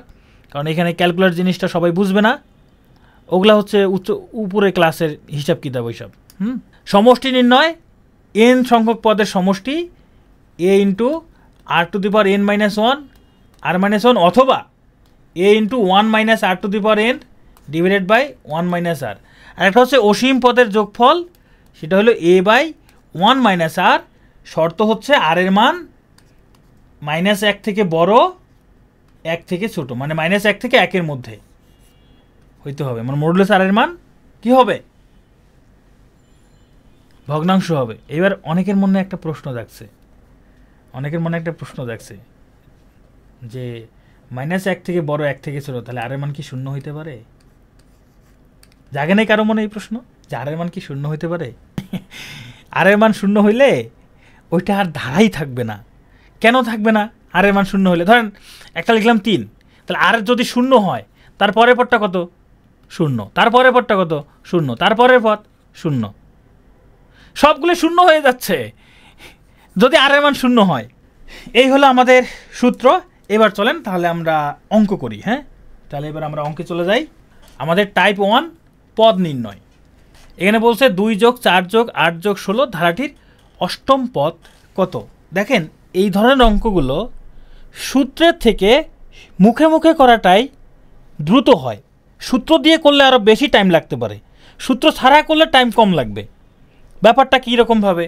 কারণ এখানে ক্যালকুলাস জিনিসটা সবাই বুঝবে না, ওগুলা হচ্ছে উপরে ক্লাসের হিসাব কিতাব ওইসব। সমষ্টি নির্ণয়, n সংখ্যক পদের সমষ্টি a ইন্টু r⁻n-1 r-1, অথবা a into 1 - r⁻n divided by 1 - r। আর একটা হচ্ছে অসীম পদের যোগফল, সেটা হলো a/1 - r। শর্ত হচ্ছে আর এর মান -1 থেকে বড় 1 থেকে ছোট, মানে -1 থেকে 1 এর মধ্যে হইতে হবে, মানে মডুলাস আর এর মান কি হবে? ভগ্নাংশ হবে। এবার অনেকের মনে একটা প্রশ্ন জাগছে, যে -1 থেকে বড় 1 থেকে ছোট, তাহলে আর এর মান কি 0 হইতে পারে? জাগে নাই কারো মনে এই প্রশ্ন যে আর এর মান কি 0 হইতে পারে? আর এর মান 0 হইলে ওইটা আর ধারাই থাকবে না। কেন থাকবে না? আর এর মান 0 হইলে, ধরেন একটা লিখলাম 3, তাহলে আর যদি 0 হয়, তারপরের পদটা কত? 0, তারপরের পদটা কত? 0, তারপরের পদ 0, সবগুলো 0 হয়ে যাচ্ছে যদি আর এর মান 0 হয়। এই হলো আমাদের সূত্র। এবার চলেন তাহলে আমরা অঙ্ক করি। হ্যাঁ, তাহলে এবার আমরা অঙ্কে চলে যাই। আমাদের টাইপ 1 পদ নির্ণয়। এখানে বলছে 2 যোগ 4 যোগ 8 যোগ 16 ধারাটির অষ্টম পদ কত? দেখেন এই ধরনের অঙ্কগুলো সূত্রের থেকে মুখে মুখে করাটাই দ্রুত হয়, সূত্র দিয়ে করলে আরও বেশি টাইম লাগতে পারে, সূত্র ছাড়া করলে টাইম কম লাগবে। ব্যাপারটা কী রকমভাবে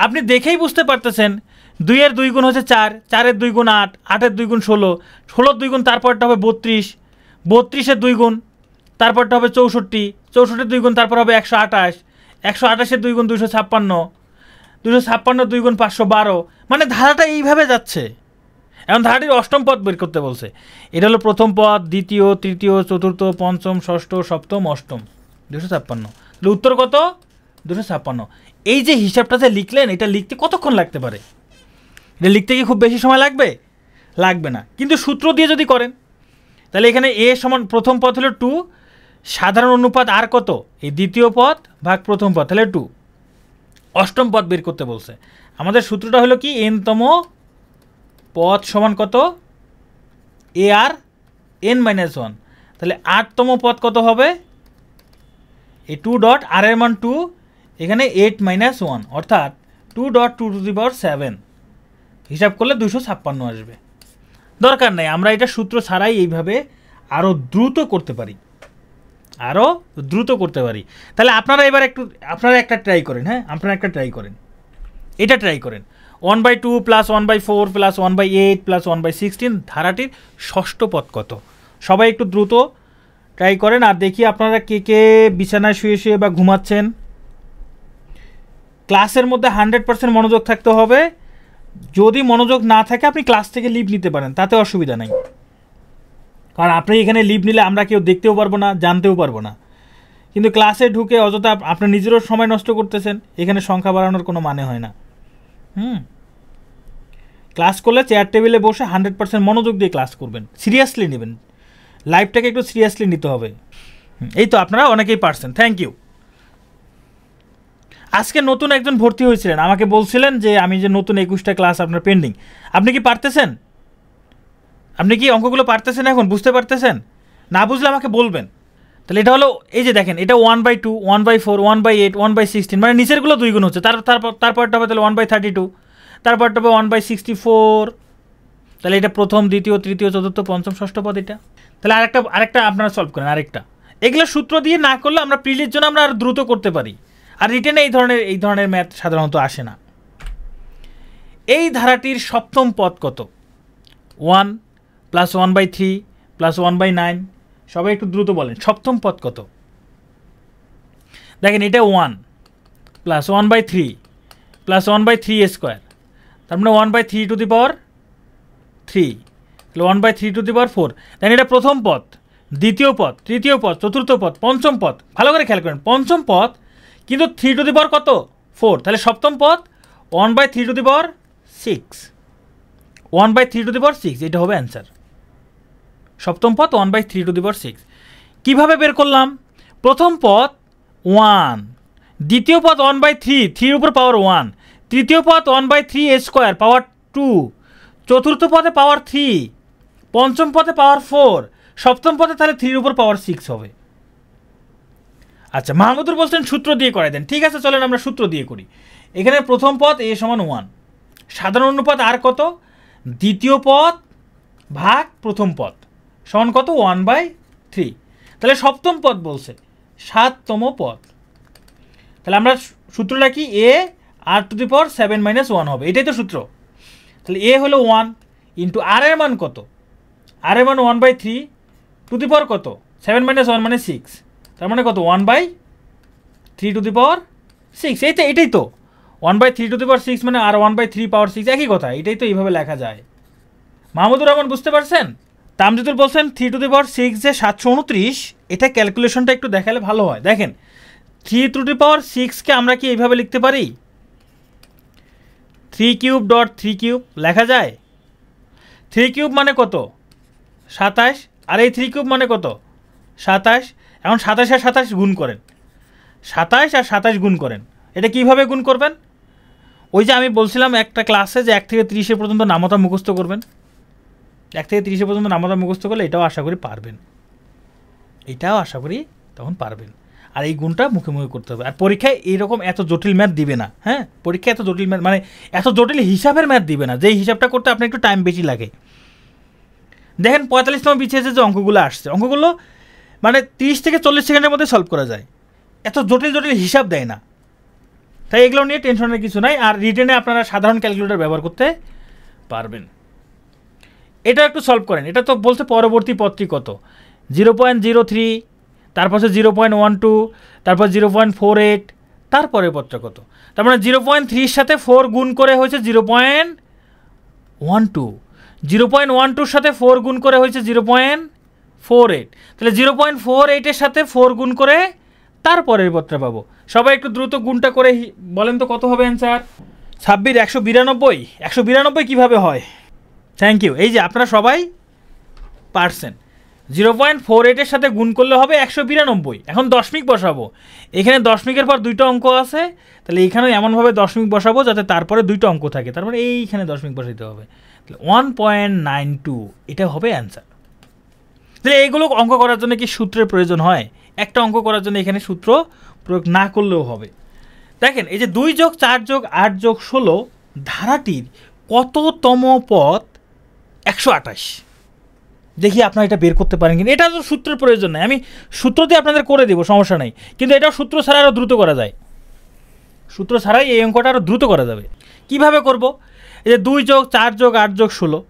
আপনি দেখেই বুঝতে পারতেছেন, 2 এর 2 গুণ হচ্ছে 4, 4 এর 2 গুণ 8, 8 এর 2 গুণ 16, 16 2 গুণ তারপরটা হবে 32, 32 এর 2 গুণ তারপরটা হবে 64, 64 এর 2 গুণ তারপর হবে 128, 128 এর 2 গুণ 256, 256 2 গুণ 512, মানে ধারাটা এইভাবে যাচ্ছে। এখন ধারাটির অষ্টম পদ বের করতে বলছে। এটা হলো প্রথম পদ, দ্বিতীয়, তৃতীয়, চতুর্থ, পঞ্চম, ষষ্ঠ, সপ্তম, অষ্টম, 256। তাহলে উত্তর কত? 256। এই যে হিসাবটা যে লিখলেন, এটা লিখতে কতক্ষণ লাগতে পারে? এটা লিখতে কি খুব বেশি সময় লাগবে? লাগবে না। কিন্তু সূত্র দিয়ে যদি করেন, তাহলে এখানে এ সমান প্রথম পদ হলো 2, সাধারণ অনুপাত আর কত? এই দ্বিতীয় পদ ভাগ প্রথম পদ, তাহলে 2। অষ্টম পদ বের করতে বলছে। আমাদের সূত্রটা হলো কি, n-তম পদ সমান কত? এ আর n-1। তাহলে 8তম পদ কত হবে? এই 2 ডট আর এর মান 2, এখানে 8 - 1, অর্থাৎ 2.2⁷। হিসাব করলে 256 আসবে। দরকার নেই, আমরা এটা সূত্র ছাড়াই এইভাবে আরও দ্রুত করতে পারি, তাহলে আপনারা এবার একটা ট্রাই করেন। হ্যাঁ, আপনারা একটা ট্রাই করেন, এটা ট্রাই করেন। 1/2 + 1/4 + 1/8 + 1/16 ধারাটির ষষ্ঠ পদ কত? সবাই একটু দ্রুত ট্রাই করেন। আর দেখি আপনারা কে কে বিছানায় শুয়ে শুয়ে বা ঘুমাচ্ছেন। ক্লাসের মধ্যে 100% মনোযোগ থাকতে হবে। যদি মনোযোগ না থাকে আপনি ক্লাস থেকে লিভ নিতে পারেন, তাতে অসুবিধা নাই। কারণ আপনি এখানে লিভ নিলে আমরা কেউ দেখতেও পারবো না, জানতেও পারবো না। কিন্তু ক্লাসে ঢুকে অযথা আপনার নিজেরও সময় নষ্ট করতেছেন, এখানে সংখ্যা বাড়ানোর কোনো মানে হয় না। ক্লাস করলে চেয়ার টেবিলে বসে 100% মনোযোগ দিয়ে ক্লাস করবেন, সিরিয়াসলি নেবেন, লাইফটাকে একটু সিরিয়াসলি নিতে হবে। এই তো আপনারা অনেকেই পারছেন, থ্যাংক ইউ। আজকে নতুন একজন ভর্তি হয়েছিলেন, আমাকে বলছিলেন যে আমি যে নতুন 21টা ক্লাস আপনার পেন্ডিং। আপনি কি পারতেছেন? আপনি কি অঙ্কগুলো পারতেছেন? এখন বুঝতে পারতেছেন? না বুঝলে আমাকে বলবেন। তাহলে এটা হলো, এই যে দেখেন, এটা 1/2, 1/4, 1/8, 1/16, মানে নিচেরগুলো 2 গুণ হচ্ছে। তারপরটা হবে তাহলে 1/32, তারপরটা হবে 1/64। তাহলে এটা প্রথম, দ্বিতীয়, তৃতীয়, চতুর্থ, পঞ্চম, ষষ্ঠ পদ এটা। তাহলে আরেকটা আপনারা সলভ করেন, আরেকটা। এগুলো সূত্র দিয়ে না করলে আমরা প্রিলির জন্য আমরা আর দ্রুত করতে পারি। আর রিটেনে এই ধরনের ম্যাথ সাধারণত আসে না। এই ধারাটির সপ্তম পদ কত? 1 + 1/3 + 1/9। সবাই একটু দ্রুত বলেন, সপ্তম পদ কত? দেখেন, এটা 1 + 1/3 + 1/3², তার মানে 1/3⁴, তাহলে 1/3⁴। দেখেন, এটা প্রথম পদ, দ্বিতীয় পদ, তৃতীয় পদ, চতুর্থ পদ, পঞ্চম পদ। ভালো করে খেয়াল করেন, পঞ্চম পদ, কিন্তু 3⁴ কত? 4। তাহলে সপ্তম পদ 1/3⁶, 1/3⁶, এটা হবে অ্যান্সার। সপ্তম পদ 1/3⁶। কীভাবে বের করলাম? প্রথম পদ 1, দ্বিতীয় পদ 1/3, 3 উপর পাওয়ার 1, তৃতীয় পদ 1/3² পাওয়ার 2, চতুর্থ পদে পাওয়ার 3, পঞ্চম পদে পাওয়ার 4, সপ্তম পদে তাহলে 3 উপর পাওয়ার 6 হবে। আচ্ছা, মাহমুদুর বলছেন সূত্র দিয়ে করে দেন। ঠিক আছে, চলেন আমরা সূত্র দিয়ে করি। এখানে প্রথম পদ a = 1, সাধারণ অনুপাত আর কত? দ্বিতীয় পদ ভাগ প্রথম পদ সমান কত? 1/3। তাহলে সপ্তম পদ বলছে 7তম পদ। তাহলে আমরা সূত্রটা কি? a r⁷ - 1 হবে, এটাই তো সূত্র। তাহলে a হলো 1 ইন্টু আর এর মান কত? আর এর মান 1/3, টু দি পাওয়ার কত? 7 - 1 মানে 6, তার মানে কত? 1/3⁶। এটাই তো 1/3⁶ মানে আর 1/3⁶, একই কথা। এটাই তো এইভাবে লেখা যায়। মাহমুদুর রহমান বুঝতে পারছেন? তামজিদুল বলছেন 3⁶ যে 729, এটা ক্যালকুলেশনটা একটু দেখালে ভালো হয়। দেখেন, 3⁶কে আমরা কি এইভাবে লিখতে পারি? 3³ লেখা যায়। 3³ মানে কত? 27, আর এই 3³ মানে কত? 27। এখন 27 আর 27 গুণ করেন, 27 আর 27 গুণ করেন। এটা কিভাবে গুণ করবেন? ওই যে আমি বলছিলাম একটা ক্লাসে যে 1 থেকে 30 পর্যন্ত নামতা মুখস্থ করবেন। 1 থেকে 30 পর্যন্ত নামতা মুখস্থ করলে এটাও আশা করি পারবেন, তখন পারবেন। আর এই গুণটা মুখে মুখে করতে হবে। আর পরীক্ষায় এইরকম এত জটিল ম্যাথ দিবে না। হ্যাঁ, পরীক্ষায় এত জটিল ম্যাথ, মানে এত জটিল হিসাবের ম্যাথ দিবে না, যেই হিসাবটা করতে আপনার একটু টাইম বেশি লাগে। দেখেন 45তম পিছিয়েছে যে অঙ্কগুলো আসছে, অঙ্কগুলো মানে 30 থেকে 40 সেকেন্ডের মধ্যে সলভ করা যায়, এত জটিল হিসাব দেয় না। তাই এগুলো নিয়ে টেনশনের কিছু নাই। আর রিটেনে আপনারা সাধারণ ক্যালকুলেটর ব্যবহার করতে পারবেন। এটা একটু সলভ করেন। এটা তো বলছে পরবর্তী পদটি কত? 0.03, তারপর 0.12, তারপর 0.48, তারপরের পদটা কত? তার মানে 0.3 সাথে 4 গুণ করে হয়েছে 0.12, 0.12 সাথে 4 গুণ করে হয়েছে 0.48। তাহলে 0.48 সাথে 4 গুণ করে তারপরের পদটা পাবো। সবাই একটু দ্রুত গুণটা করে বলেন তো কত হবে অ্যান্সার? 26 192। 192 কীভাবে হয়? Thank you. এই যে আপনারা সবাই পারছেন। 0.48 সাথে গুণ করলে হবে 192। এখন দশমিক বসাবো। এখানে দশমিকের পর 2টা অঙ্ক আছে, তাহলে এইখানে এমনভাবে দশমিক বসাবো যাতে তারপরে 2টা অঙ্ক থাকে, তার মানে এইখানে দশমিক বসাইতে হবে। তাহলে 1.92 এটা হবে অ্যান্সার। তাহলে এইগুলো অঙ্ক করার জন্য কি সূত্রের প্রয়োজন হয়? একটা অঙ্ক করার জন্য এখানে সূত্র প্রয়োগ না করলেও হবে। দেখেন, এই যে 2 + 4 + 8 + 16 ধারাটির কততম পদ? 128। দেখি আপনারা এটা বের করতে পারেন কিনা। এটা তো সূত্রের প্রয়োজন নাই, আমি সূত্র দিয়ে আপনাদের করে দেবো, সমস্যা নেই। কিন্তু এটাও সূত্র ছাড়া আরও দ্রুত করা যায়। সূত্র ছাড়াই এই অঙ্কটা আরও দ্রুত করা যাবে। কিভাবে করব? এই যে 2 + 4 + 8 + 16,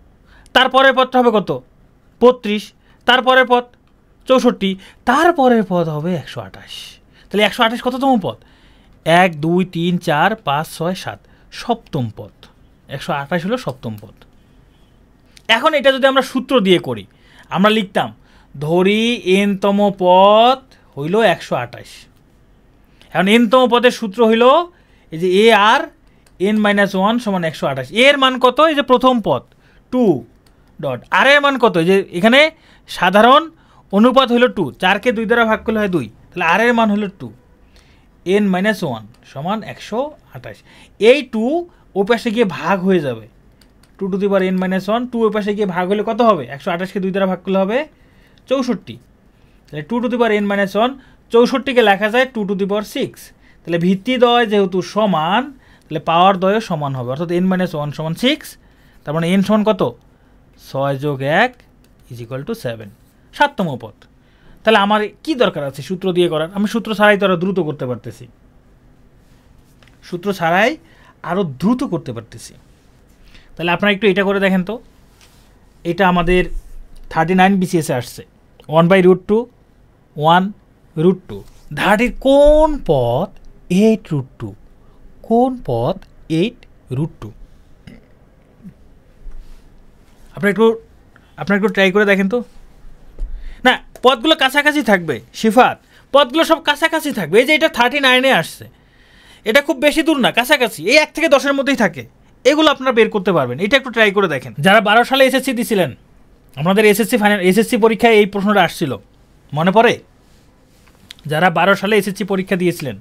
তারপরের পদটা হবে কত? 32, তারপরের পদ 64, তারপরের পদ হবে 128। তাহলে 128 কততম পদ? 1 2 3 4 5 6 7, সপ্তম পদ। 128 হলো সপ্তম পদ। এখন এটা যদি আমরা সূত্র দিয়ে করি, আমরা লিখতাম ধরি n-তম পদ হইল 128। এখন n-তম পদের সূত্র হইল এই যে আর n-1 সমান 128। এর মান কত? এই যে প্রথম পদ 2 ডট। আর এর মান কত? এই যে এখানে সাধারণ অনুপাত হইল 2, 4কে 2 দ্বারা ভাগ করলে হয় 2, তাহলে আর এর মান হইল 2, n-1 সমান 128। এই 2 ওই পাশে গিয়ে ভাগ হয়ে যাবে, 2 টু দি পাওয়ার n-1, 2 ওই পাশে গিয়ে ভাগ হলে কত হবে? 128কে 2 দ্বারা ভাগ করলে হবে 64। তাহলে 2 টু দি পাওয়ার n-1, 64কে লেখা যায় 2 টু দি পাওয়ার 6। তাহলে ভিত্তিদ্বয় যেহেতু সমান, তাহলে পাওয়ার দ্বয় সমান হবে, অর্থাৎ n-1 সমান 6। তার মানে n সমান কত? 6 যোগ 1 = 7, 7তম পদ। তাহলে আমার কি দরকার আছে সূত্র দিয়ে করার? আমি সূত্র ছাড়াই তো আরো দ্রুত করতে পারতেছি, সূত্র ছাড়াই আরো দ্রুত করতে পারতেছি। তাহলে আপনারা একটু এটা করে দেখেন তো। এটা আমাদের 39 BCS আসছে, 1/√2 1√2। ধারাটির কোন পদ 8√2? কোন পদ 8√2? আপনারা একটু ট্রাই করে দেখেন তো। না, পদগুলো কাছাকাছি থাকবে শিফাত, পদগুলো সব কাছাকাছি থাকবে। এই যে এটা 39-এ আসছে, এটা খুব বেশি দূর না, কাছাকাছি, এই 1 থেকে 10-এর মধ্যেই থাকে। এগুলো আপনারা বের করতে পারবেন, এটা একটু ট্রাই করে দেখেন। যারা 12 সালে এসএসসি দিছিলেন, আপনাদের এসএসসি পরীক্ষায় এই প্রশ্নটা আসছিল, মনে পড়ে? যারা 12 সালে এসএসসি পরীক্ষা দিয়েছিলেন,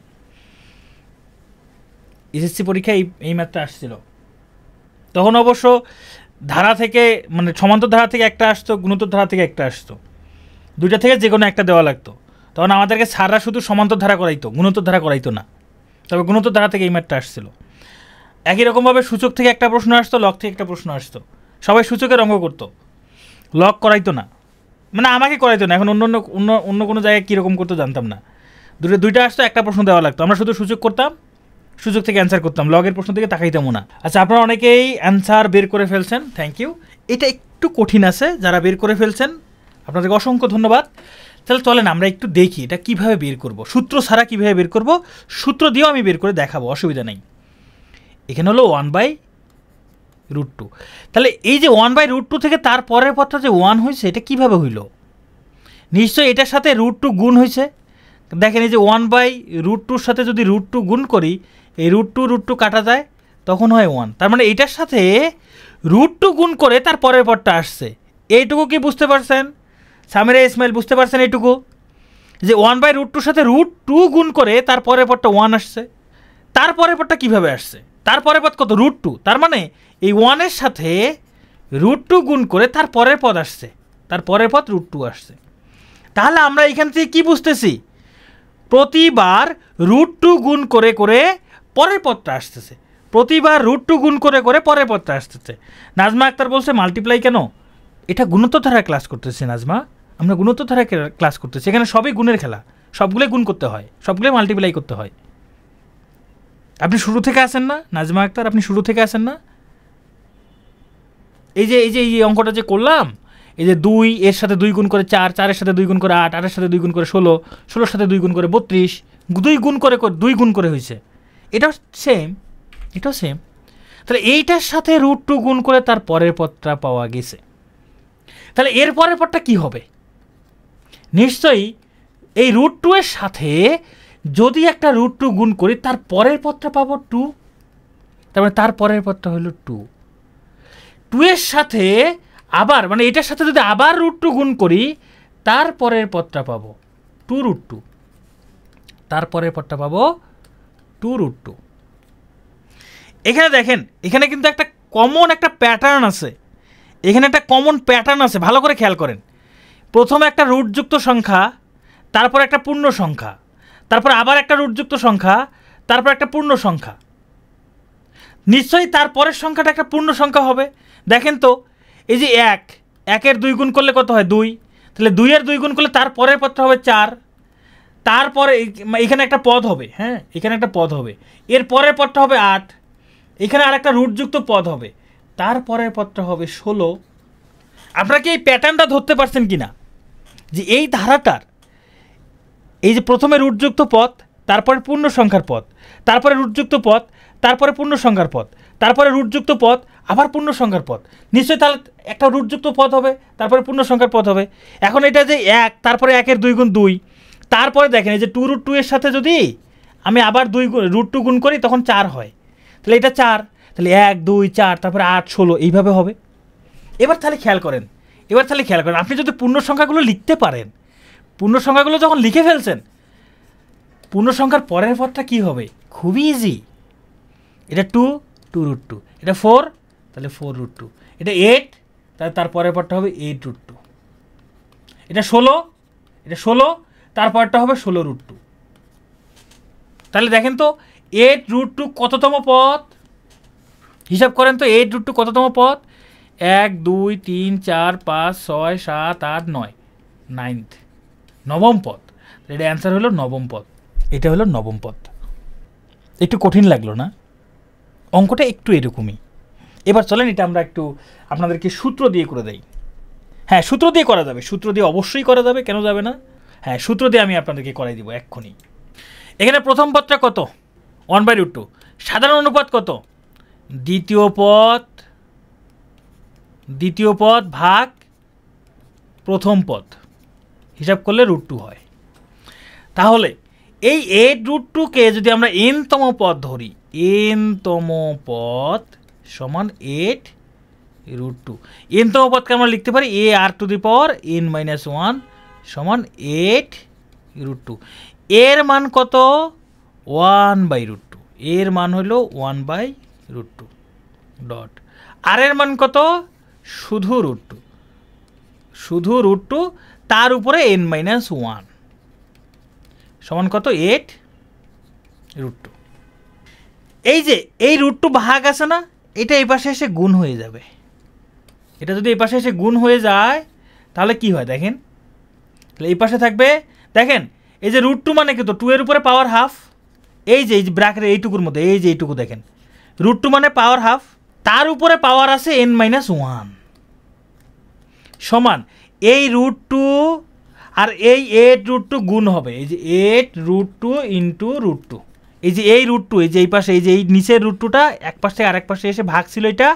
এসএসসি পরীক্ষায় এই ম্যাথটা আসছিল। তখন অবশ্য ধারা থেকে, মানে সমান্তর ধারা থেকে একটা আসতো, গুণোত্তর ধারা থেকে একটা আসতো, দুইটা থেকে যে কোনো একটা দেওয়া লাগতো। তখন আমাদেরকে স্যাররা শুধু সমান্তর ধারা করাইতো, গুণোত্তর ধারা করাইতো না। তবে গুণোত্তর ধারা থেকে এই ম্যাথটা আসছিল। একই রকমভাবে সূচক থেকে একটা প্রশ্ন আসতো, লগ থেকে একটা প্রশ্ন আসতো। সবাই সূচকের অঙ্ক করতো, লগ করাইতো না, মানে আমাকে করাইতো না। এখন অন্য কোনো জায়গায় কীরকম করতো জানতাম না। দুইটা আসতো, একটা প্রশ্ন দেওয়া লাগতো, আমরা শুধু সূচক করতাম, সূচক থেকে অ্যান্সার করতাম, লগের প্রশ্ন থেকে তাকাইতামও না। আচ্ছা, আপনারা অনেকেই অ্যান্সার বের করে ফেলছেন, থ্যাংক ইউ। এটা একটু কঠিন আছে, যারা বের করে ফেলছেন আপনাদেরকে অসংখ্য ধন্যবাদ। তাহলে চলেন আমরা একটু দেখি এটা কীভাবে বের করব, সূত্র ছাড়া কীভাবে বের করব। সূত্র দিয়েও আমি বের করে দেখাবো, অসুবিধা নেই। এখানে হলো 1/√2। তাহলে এই যে 1/√2 থেকে তার পরের পদটা যে 1 হয়েছে, এটা কীভাবে হইল? নিশ্চয়ই এটার সাথে √2 গুণ হয়েছে। দেখেন এই যে 1/√2-র সাথে যদি √2 গুণ করি, এই √2 কাটা যায়, তখন হয় 1। তার মানে এটার সাথে √2 গুণ করে তার পরের পদটা আসছে। এইটুকু কি বুঝতে পারছেন? সামিরা ইসমাইল বুঝতে পারছেন এইটুকু? যে 1/√2-র সাথে √2 গুণ করে তার পরের পদটা 1 আসছে। তার পরের পদটা কীভাবে আসছে? তার পরের পদ কত? √2। তার মানে এই 1-এর সাথে √2 গুণ করে তার পরের পদ আসছে, তার পরের পদ √2 আসছে। তাহলে আমরা এখান থেকে কি বুঝতেছি? প্রতিবার √2 গুণ করে করে পরের পদটা আসতেছে, প্রতিবার √2 গুণ করে করে পরের পদটা আসতেছে। নাজমা আক্তার বলছে মাল্টিপ্লাই কেন? এটা গুণোত্তর ধারায় ক্লাস করতেছে নাজমা, আমরা গুণোত্তর ধারায় ক্লাস করতেছি। এখানে সবই গুণের খেলা, সবগুলোই গুণ করতে হয়, সবগুলোই মাল্টিপ্লাই করতে হয়। আপনি শুরু থেকে আসেন না নাজমা আক্তার? আপনি শুরু থেকে আসেন না? এই যে এই অঙ্কটা যে করলাম, এই যে 2 এর সাথে 2 গুণ করে 4, 4-এর সাথে 2 গুণ করে 8, 8-এর সাথে 2 গুণ করে 16, 16-এর সাথে 2 গুণ করে 32, 2 গুণ করে হয়েছে। এটাও সেম, এটাও সেম। তাহলে এইটার সাথে √2 গুণ করে তার পরের পদটা পাওয়া গেছে। তাহলে এর পরের পদটা কী হবে? নিশ্চয়ই এই √2 এর সাথে যদি একটা √2 গুণ করি, তার পরের পদটা পাবো 2। তার মানে তার পরের পদটা হলো 2। 2 এর সাথে আবার, মানে এটার সাথে যদি আবার √2 গুণ করি, তার পরের পদটা পাবো 2√2, তার পরের পদটা পাবো 2√2। এখানে দেখেন, এখানে কিন্তু একটা কমন একটা প্যাটার্ন আছে, এখানে একটা কমন প্যাটার্ন আছে, ভালো করে খেয়াল করেন। প্রথমে একটা রুটযুক্ত সংখ্যা, তারপর একটা পূর্ণ সংখ্যা, তারপর আবার একটা রুটযুক্ত সংখ্যা, তারপর একটা পূর্ণ সংখ্যা। নিশ্চয়ই তার পরের সংখ্যাটা একটা পূর্ণ সংখ্যা হবে। দেখেন তো, এই যে 1-এর 2 গুণ করলে কত হয়? 2। তাহলে 2-এর 2 গুণ করলে তার পরের পদটা হবে 4। তারপরে এখানে একটা পদ হবে, হ্যাঁ, এখানে একটা পদ হবে, এর পরের পদটা হবে 8, এখানে আর একটা রুটযুক্ত পদ হবে, তার পরের পদটা হবে 16। আপনারা কি এই প্যাটার্নটা ধরতে পারছেন কি না? যে এই ধারাটার এই যে প্রথমে রুটযুক্ত পদ, তারপরে পূর্ণ সংখ্যার পদ, তারপরে রুটযুক্ত পদ, তারপরে পূর্ণ সংখ্যার পদ, তারপরে রুটযুক্ত পদ, আবার পূর্ণ সংখ্যার পদ, নিশ্চয়ই তাহলে একটা রুটযুক্ত পদ হবে, তারপরে পূর্ণ সংখ্যার পদ হবে। এখন এটা যে 1, তারপরে 1-এর 2 গুণ 2, তারপরে দেখেন এই যে 2√2 এর সাথে যদি আমি আবার 2√2 গুণ করি তখন 4 হয়, তাহলে এটা 4, তাহলে 1, 2, 4, তারপরে 8, 16 এইভাবে হবে। এবার তাহলে খেয়াল করেন, আপনি যদি পূর্ণ সংখ্যাগুলো লিখতে পারেন, পূর্ণ সংখ্যাগুলো যখন লিখে ফেলছেন, পূর্ণ সংখ্যার পরের পদটা কী হবে? খুবই ইজি। এটা 2, 2√2, এটা 4, তাহলে 4√2, এটা 8, তাহলে তার পরের পদটা হবে 8√2, এটা 16, তার পরেরটা হবে 16√2। তাহলে দেখেন তো 8√2 কততম পদ? হিসাব করেন তো 8√2 কততম পদ? 1, 2, 3, 4, 5, 6, 7, 8, 9, 9th, নবম পদ। এটা অ্যান্সার হলো নবম পদ। এটা হলো নবম পদ। একটু কঠিন লাগলো না? অঙ্কটা একটু এরকমই। এবার চলেন এটা আমরা একটু আপনাদেরকে সূত্র দিয়ে করে দেই। হ্যাঁ, সূত্র দিয়ে করা যাবে, সূত্র দিয়ে অবশ্যই করা যাবে, কেন যাবে না? হ্যাঁ, সূত্র দিয়ে আমি আপনাদেরকে করাই দিব এক্ষুনি। এখানে প্রথম পদটা কত? 1/√2। সাধারণ অনুপাত কত? দ্বিতীয় পদ ভাগ প্রথম পদ, হিসাব করলে √2 হয়। তাহলে এই 8√2কে যদি আমরা n-তম পদ ধরি, n-তম পদ সমান 8√2, n-তম পদকে আমরা লিখতে পারি ar⁴n-1 সমান 8√2। এর মান কত? 1/√2, এর মান হলো 1/√2 ডট। আর এর মান কত? শুধু √2, তার উপরে n-1 সমান কত? 8√2। এই যে এই √2 ভাগ আছে না, এটা এই পাশে এসে গুণ হয়ে যাবে। এটা যদি এই পাশে এসে গুণ হয়ে যায় তাহলে কি হয় দেখেন, তাহলে এই পাশে থাকবে, দেখেন এই যে √2 মানে কত? 2 এর উপরে পাওয়ার হাফ। এই যে ব্র্যাকেটের এইটুকুর মধ্যে এই যে এইটুকু দেখেন, √2 মানে পাওয়ার হাফ, তার উপরে পাওয়ার আছে n-1 সমান এই √2 আর এই 8√2 গুণ হবে, এই যে 8√2 ইন্টু √2, এই যে এই √2, এই যে এই পাশে, এই যে এই নিচের √2টা এক পাশ থেকে আরেক পাশে এসে ভাগ ছিল, এটা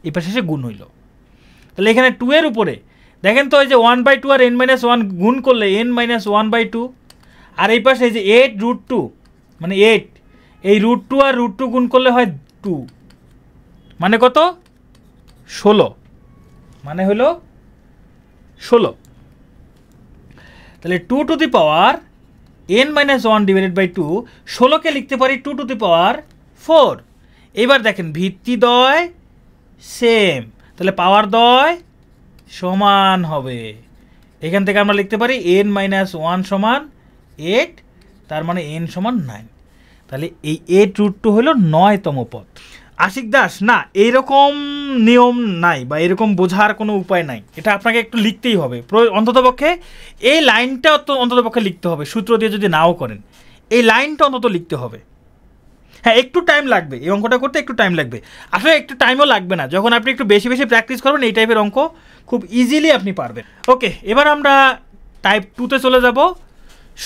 এই পাশে এসে গুণ হইল। তাহলে এখানে 2 এর উপরে দেখেন তো এই যে 1/2 আর n-1 গুণ করলে n-1/2, আর এই পাশে এই যে 8√2 মানে 8, এই √2 আর √2 গুণ করলে হয় 2, মানে কত? 16, মানে হলো 16। তাহলে 2 to the power n-1 divided by 2, 16কে লিখতে পারি 2 টু দি পাওয়ার 4। এবার দেখেন ভিত্তি দ্বয় সেম, তাহলে পাওয়ার দ্বয় সমান হবে। এখান থেকে আমরা লিখতে পারি n-1 সমান 8, তার মানে n সমান 9। তাহলে এই 8√2 হলো 9তম পদ। আশিক দাস, না এইরকম নিয়ম নাই বা এরকম বোঝার কোনো উপায় নাই, এটা আপনাকে একটু লিখতেই হবে অন্ততপক্ষে। এই লাইনটা অন্ততপক্ষে লিখতে হবে, সূত্র দিয়ে যদি নাও করেন এই লাইনটা অন্তত লিখতে হবে। হ্যাঁ, একটু টাইম লাগবে, এই অঙ্কটা করতে একটু টাইম লাগবে। আসলে একটু টাইমও লাগবে না, যখন আপনি একটু বেশি বেশি প্র্যাকটিস করবেন এই টাইপের অঙ্ক খুব ইজিলি আপনি পারবেন। ওকে, এবার আমরা টাইপ 2তে চলে যাব,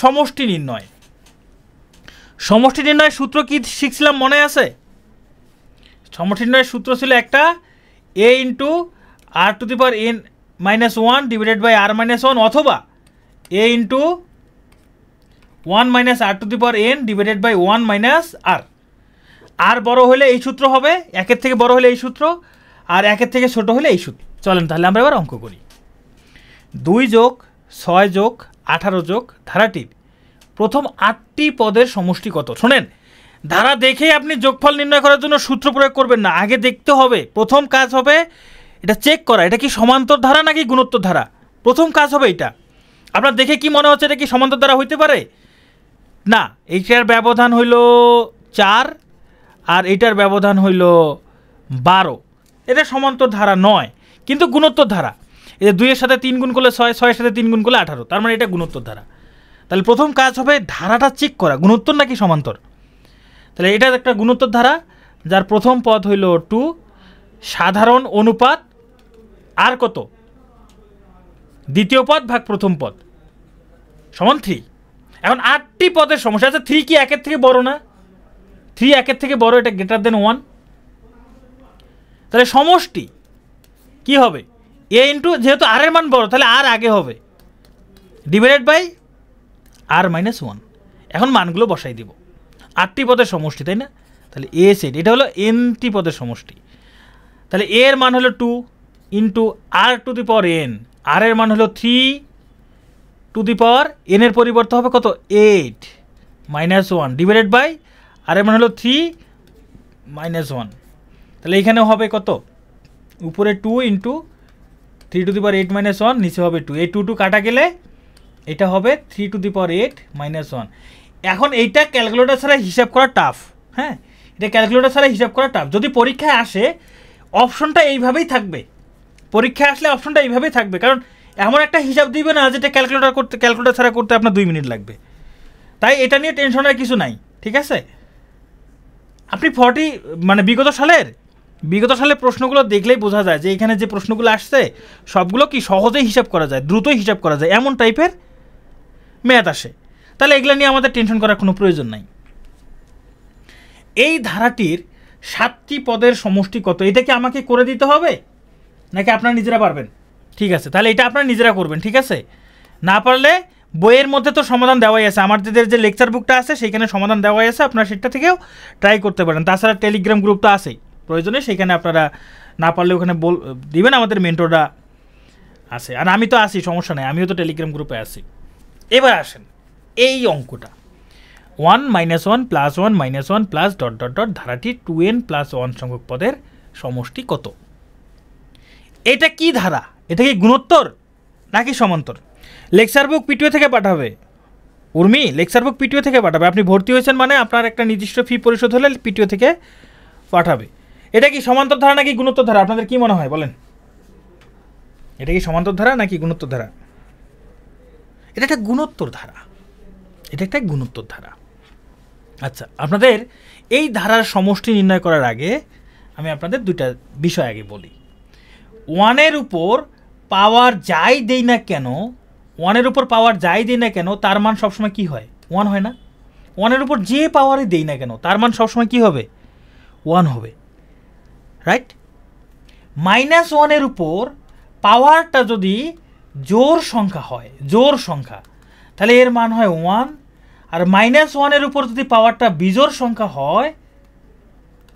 সমষ্টি নির্ণয়। সমষ্টি নির্ণয়ের সূত্র কি শিখছিলাম মনে আছে? সমষ্টি নির্ণয়ের সূত্র ছিল একটা, a into r⁴n-1 divided by r-1 অথবা a into 1 minus r⁴n divided by 1 minus r। আর বড় হলে এই সূত্র হবে, 1-এর থেকে বড় হলে এই সূত্র, আর 1-এর থেকে ছোট হলে এই সূত্র। চলেন তাহলে আমরা এবার অঙ্ক করি। 2 যোগ 6 যোগ 18 যোগ ধারাটির প্রথম 8টি পদের সমষ্টি কত? শোনেন, ধারা দেখেই আপনি যোগফল নির্ণয় করার জন্য সূত্র প্রয়োগ করবেন না, আগে দেখতে হবে। প্রথম কাজ হবে এটা চেক করা, এটা কি সমান্তর ধারা নাকি গুণোত্তর ধারা। প্রথম কাজ হবে এটা। আপনার দেখে কি মনে হচ্ছে এটা কি সমান্তর ধারা হইতে পারে? না, এইটার ব্যবধান হইল 4 আর এইটার ব্যবধান হইল 12, এটা সমান্তর ধারা নয় কিন্তু গুণোত্তর ধারা। এই যে 2-এর সাথে 3 গুণ করলে 6, 6-এর সাথে 3 গুণ করলে 18, তার মানে এটা গুণোত্তর ধারা। তাহলে প্রথম কাজ হবে ধারাটা চেক করা, গুণোত্তর নাকি সমান্তর। তাহলে এটা একটা গুণোত্তর ধারা যার প্রথম পদ হইল 2, সাধারণ অনুপাত আর কত? দ্বিতীয় পদ ভাগ প্রথম পদ সমান 3। এখন 8টি পদের সমষ্টি। আচ্ছা 3 কি 1-এর থেকে বড় না? 3 1-এর থেকে বড়, এটা গ্রেটার দেন 1। তাহলে সমষ্টি কি হবে? a ইন্টু, যেহেতু r এর মান বড় তাহলে r আগে হবে, ডিভাইডেড বাই r মাইনাস 1। এখন মানগুলো বসাই দিব। 8টি পদের সমষ্টি, তাই না? তাহলে a সেট, এটা হলো nটি পদের সমষ্টি। তাহলে a এর মান হলো 2 into r two the power n, r এর মান হলো 3 টু দি পাওয়ার n এর পরিবর্তে হবে কত? 8 মাইনাস 1 ডিভাইডেড বাই r এর মান হলো 3 মাইনাস 1। তাহলে এখানে হবে কত? উপরে 2 into 3 two the power 8 minus 1, নিচে হবে 2। এই 2 কাটা গেলে এটা হবে 3 টু দি পাওয়ার 8 মাইনাস 1। এখন এইটা ক্যালকুলেটর ছাড়া হিসাব করা টাফ। হ্যাঁ, এটা ক্যালকুলেটর ছাড়া হিসাব করা টাফ। যদি পরীক্ষায় আসে অপশনটা এইভাবেই থাকবে, পরীক্ষায় আসলে অপশনটা এইভাবেই থাকবে, কারণ এমন একটা হিসাব দিবে না যেটা ক্যালকুলেটর ছাড়া করতে আপনার 2 মিনিট লাগবে। তাই এটা নিয়ে টেনশনের কিছু নাই, ঠিক আছে? আপনি বিগত সালের প্রশ্নগুলো দেখলেই বোঝা যায় যে এখানে যে প্রশ্নগুলো আসছে সবগুলো কি সহজেই হিসাব করা যায়, দ্রুতই হিসাব করা যায়, এমন টাইপের ম্যাথ আসে। তাহলে এগুলো নিয়ে আমাদের টেনশন করার কোনো প্রয়োজন নাই। এই ধারাটির 7টি পদের সমষ্টি কত? এটা কি আমাকে করে দিতে হবে নাকি আপনারা নিজেরা পারবেন? ঠিক আছে, তাহলে এটা আপনারা নিজেরা করবেন, ঠিক আছে? না পারলে বইয়ের মধ্যে তো সমাধান দেওয়াই আছে, আমাদের যে লেকচার বুকটা আছে সেখানে সমাধান দেওয়াই আছে, আপনারা সেটা থেকেও ট্রাই করতে পারেন। তাছাড়া টেলিগ্রাম গ্রুপ তো আছেই, প্রয়োজনে সেখানে আপনারা না পারলে ওখানে দিবেন, আমাদের মেন্টররা আছে, আর আমি তো আসি, সমস্যা নেই, আমিও তো টেলিগ্রাম গ্রুপে আছি। এবার আসেন এই অঙ্কটা, 1 minus 1 plus 1 minus 1 plus dot dot dot ধারাটি 2n প্লাস 1 সংখ্যক পদের সমষ্টি কত? এটা কি ধারা? এটা কি গুণোত্তর নাকি সমান্তর? লেকচার বুক পিটিও থেকে পাঠাবে, উর্মি লেকচার বুক পিটিও থেকে পাঠাবে। আপনি ভর্তি হয়েছেন মানে আপনার একটা নির্দিষ্ট ফি পরিশোধ হলে পিটিও থেকে পাঠাবে। এটা কি সমান্তর ধারা নাকি গুণোত্তর ধারা? আপনাদের কি মনে হয় বলেন? এটা কি সমান্তর ধারা নাকি গুণোত্তর ধারা? এটা একটা গুণোত্তর ধারা, এটা একটা গুণোত্তর ধারা। আচ্ছা, আপনাদের এই ধারার সমষ্টি নির্ণয় করার আগে আমি আপনাদের দুইটা বিষয় আগে বলি। 1-এর উপর পাওয়ার যাই দেই না কেন, 1-এর উপর পাওয়ার যাই দেই না কেন তার মান সবসময় কি হয়? 1 হয় না? 1-এর উপর যে পাওয়ারই দেই না কেন তার মান সবসময় কি হবে? 1 হবে, রাইট? মাইনাস 1-এর উপর পাওয়ারটা যদি জোড় সংখ্যা হয়, জোড় সংখ্যা, তাহলে এর মান হয় 1। আর মাইনাস 1-এর উপর যদি পাওয়ারটা বিজোড় সংখ্যা হয়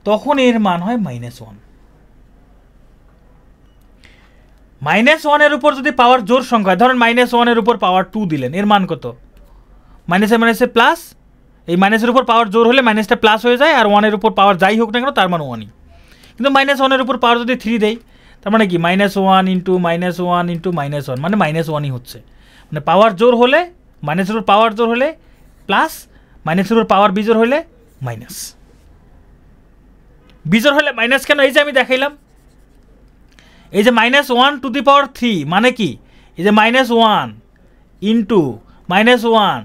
তখন এর মান হয় মাইনাস 1। মাইনাস 1-এর উপর যদি পাওয়ার জোড় সংখ্যা হয়, ধরেন মাইনাস 1-এর উপর পাওয়ার 2 দিলেন, এর মান কত? মাইনাসে মাইনাসে প্লাস, এই মাইনাসের উপর পাওয়ার জোড় হলে মাইনাসটা প্লাস হয়ে যায়, আর 1-এর উপর পাওয়ার যাই হোক না কেন তার মান 1ই। কিন্তু মাইনাস 1-এর উপর পাওয়ার যদি 3 দেয় তার মানে কি? Minus 1 into minus 1 into minus 1 মানে মাইনাস 1ই হচ্ছে। মানে পাওয়ার জোর হলে, মাইনাসের উপর পাওয়ার জোর হলে প্লাস, মাইনাসের উপর পাওয়ার বিজোর হলে মাইনাস। বিজোর হলে মাইনাস কেন? এই যে আমি দেখাইলাম, এই যে মাইনাস 1 টু দি পাওয়ার 3 মানে কি? এই যে minus 1 into minus 1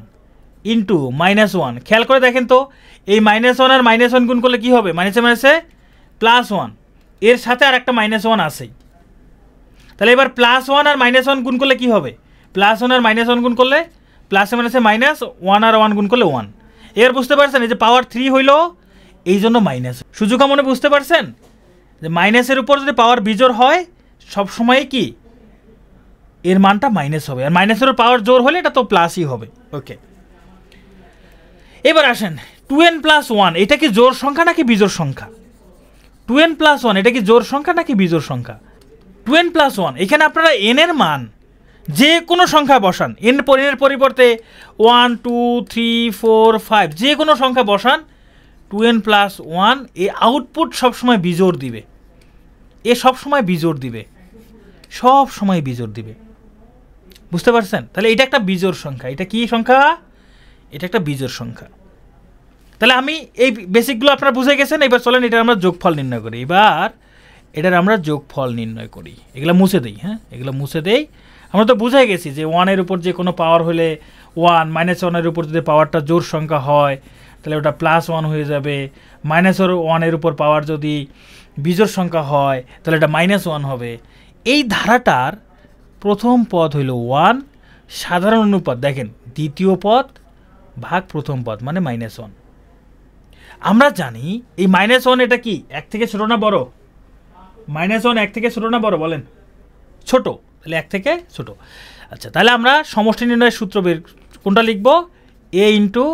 into minus 1, খেয়াল করে দেখেন তো, এই মাইনাস 1 আর মাইনাস 1 গুণ করলে কি হবে? মাইনাসে মাইনাসে প্লাস 1, এর সাথে আর একটা মাইনাস 1 আসেই। তাহলে এবার প্লাস 1 আর মাইনাস 1 গুণ করলে কি হবে? প্লাস 1 আর মাইনাস 1 গুণ করলে প্লাসে মাইনাসে মাইনাস, 1 আর 1 গুণ করলে 1। এর বুঝতে পারছেন এই যে পাওয়ার 3 হইল এই জন্য মাইনাস। সুযোগ মনে বুঝতে পারছেন যে মাইনাসের উপর যদি পাওয়ার বিজোড় হয় সবসময় কি এর মানটা মাইনাস হবে, আর মাইনাসের উপর পাওয়ার জোর হলে এটা তো প্লাসই হবে। ওকে, এবার আসেন 2n প্লাস 1 এটা কি জোড় সংখ্যা নাকি বিজোড় সংখ্যা? 2n প্লাস 1 এটা কি জোড় সংখ্যা নাকি বিজোড় সংখ্যা? 2n প্লাস 1, এখানে আপনারা n এর মান যে কোনো সংখ্যা বসান, n এর পরিবর্তে 1 2 3 4 5 যে কোনো সংখ্যা বসান, 2n প্লাস 1 এ আউটপুট সবসময় বিজোড় দিবে, এ সবসময় বিজোড় দিবে, সব সময় বিজোড় দিবে। বুঝতে পারছেন? তাহলে এটা একটা বিজোড় সংখ্যা। এটা কি সংখ্যা? এটা একটা বিজোড় সংখ্যা। তাহলে আমি এই বেসিকগুলো আপনারা বুঝে গেছেন। এবার চলেন এটার আমরা যোগফল নির্ণয় করি। এবার এটার আমরা যোগফল নির্ণয় করি। এগুলো মুছে দেই, হ্যাঁ এগুলো মুছে দেই। আমরা তো বুঝে গেছি যে 1-এর উপর যে কোনো পাওয়ার হলে 1, মাইনাস 1-এর উপর যদি পাওয়ারটা জোড় সংখ্যা হয় তাহলে ওটা প্লাস 1 হয়ে যাবে। মাইনাস 1-এর উপর পাওয়ার যদি বিজোড় সংখ্যা হয় তাহলে এটা মাইনাস 1 হবে। এই ধারাটার প্রথম পদ হইল 1, সাধারণ অনুপাত দেখেন দ্বিতীয় পদ ভাগ প্রথম পদ মানে -1। আমরা জানি এই -1 এটা কি 1 থেকে ছোট না বড়? -1 1 থেকে ছোট না বড় বলেন? ছোট, তাহলে 1 থেকে ছোট। আচ্ছা, তাহলে আমরা সমষ্টি নির্ণয়ের সূত্র বের কোনটা লিখব? a into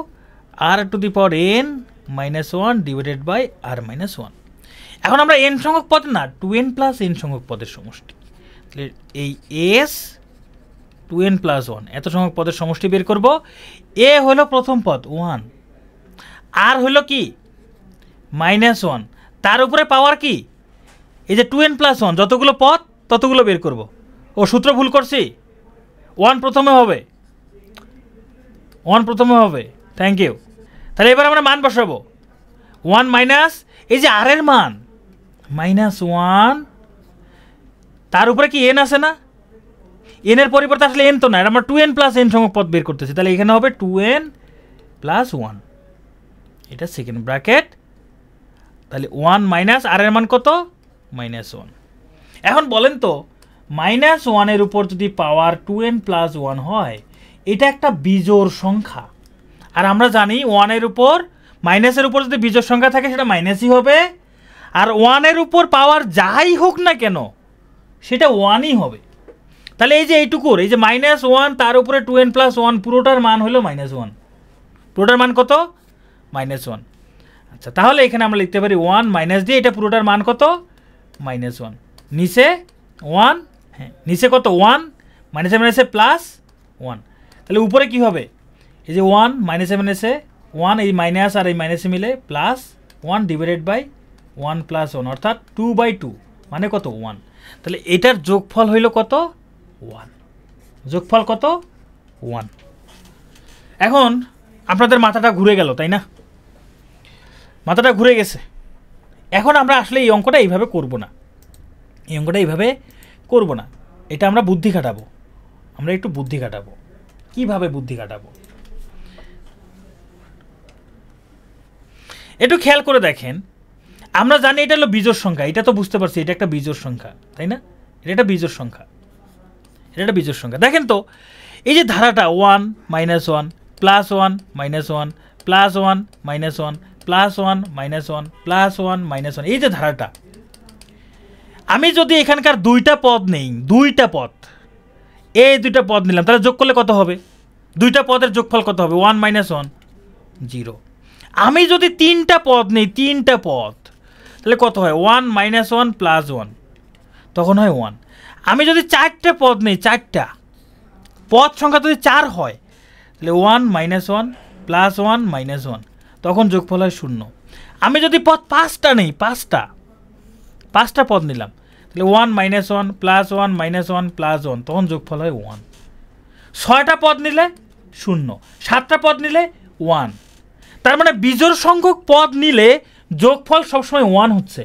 r⁻n - 1 divided by r-1। এখন আমরা n সংখ্যক পদ না 2n প্লাস n সংখ্যক পদের সমষ্টি, তাহলে এই s 2n প্লাস 1 এত সংখ্যক পদের সমষ্টি বের করব। a হলো প্রথম পদ 1, আর হলো কি -1, তার উপরে পাওয়ার কি এই যে 2n প্লাস 1, যতগুলো পদ ততগুলো বের করব। ও সূত্র ভুল করছি, 1 প্রথমে হবে, 1 প্রথমে হবে। Thank you. তাহলে এবার আমরা মান বসাবো 1 মাইনাস এই যে আর এর মান -1, তার উপরে কি n আছে না? n এর পরিবর্তে আসলে n তো না, আমরা 2n প্লাস n সংখ্যক পদ বের করতেছি, তাহলে এখানে হবে 2n প্লাস 1, এটা সেকেন্ড ব্র্যাকেট। তাহলে 1 মাইনাস আর এর মান কত? -1। এখন বলেন তো -1 এর উপর যদি পাওয়ার 2n প্লাস 1 হয়, এটা একটা বিজোড় সংখ্যা, আর আমরা জানি 1 এর উপর মাইনাসের উপর যদি বিজোড় সংখ্যা থাকে সেটা মাইনাসই হবে, আর 1 এর উপর পাওয়ার যাই হোক না কেন সেটা 1ই হবে। তাহলে এই যে এইটুকুর এই যে -1 তার উপরে 2n প্লাস 1 পুরোটার মান হলো -1, পুরোটার মান কত? -1। আচ্ছা, তাহলে এখানে আমরা লিখতে পারি 1 মাইনাস দিয়ে এটা পুরোটার মান কত? -1, নিচে 1, হ্যাঁ নিচে কত 1 মাইনাসে মাইনাসে প্লাস 1, তাহলে উপরে কি হবে? এই যে 1 মাইনাসে মাইনাসে 1, এই মাইনাস আর এই মাইনাসে মিলে প্লাস 1 ডিভাইডেড বাই 1 প্লাস 1, অর্থাৎ 2/2 মানে কত? 1। তাহলে এটার যোগফল হইল কত? 1। যোগফল কত? 1। এখন আপনাদের মাথাটা ঘুরে গেল তাই না? মাথাটা ঘুরে গেছে। এখন আমরা আসলে এই অঙ্কটা এইভাবে করব না, এই অঙ্কটা এইভাবে করব না, এটা আমরা বুদ্ধি খাটাবো, আমরা একটু বুদ্ধি খাটাবো। কিভাবে বুদ্ধি খাটাবো একটু খেয়াল করে দেখেন। আমরা জানি এটা হলো বিজোড় সংখ্যা, এটা তো বুঝতে পারছি এটা একটা বিজোড় সংখ্যা তাই না? এটা একটা বিজোড় সংখ্যা, এটা একটা বিজোড় সংখ্যা। দেখেন তো এই যে ধারাটা 1 -1 প্লাস 1 -1 প্লাস 1 -1 প্লাস 1 -1 প্লাস 1 -1, এই যে ধারাটা, আমি যদি এখানকার দুইটা পদ নেই, দুইটা পদ, এই দুইটা পদ নিলাম, তাহলে যোগ করলে কত হবে? দুইটা পদের যোগফল কত হবে? 1 -1 0। আমি যদি তিনটা পদ নেই, তিনটা পদ, তাহলে কত হয়? 1 -1 প্লাস 1, তখন হয় 1। আমি যদি চারটে পদ নেই, চারটা পদ সংখ্যা যদি 4 হয়, তাহলে 1 -1 প্লাস 1 -1, তখন যোগফল হয় 0। আমি যদি পদ 5টা নেই, পাঁচটা পদ নিলাম, তাহলে 1 -1 প্লাস 1 -1 প্লাস 1, তখন যোগফল হয় 1। 6টা পদ নিলে 0, 7টা পদ নিলে 1। তার মানে বিজোড় সংখ্যক পদ নিলে যোগফল সবসময় 1 হচ্ছে।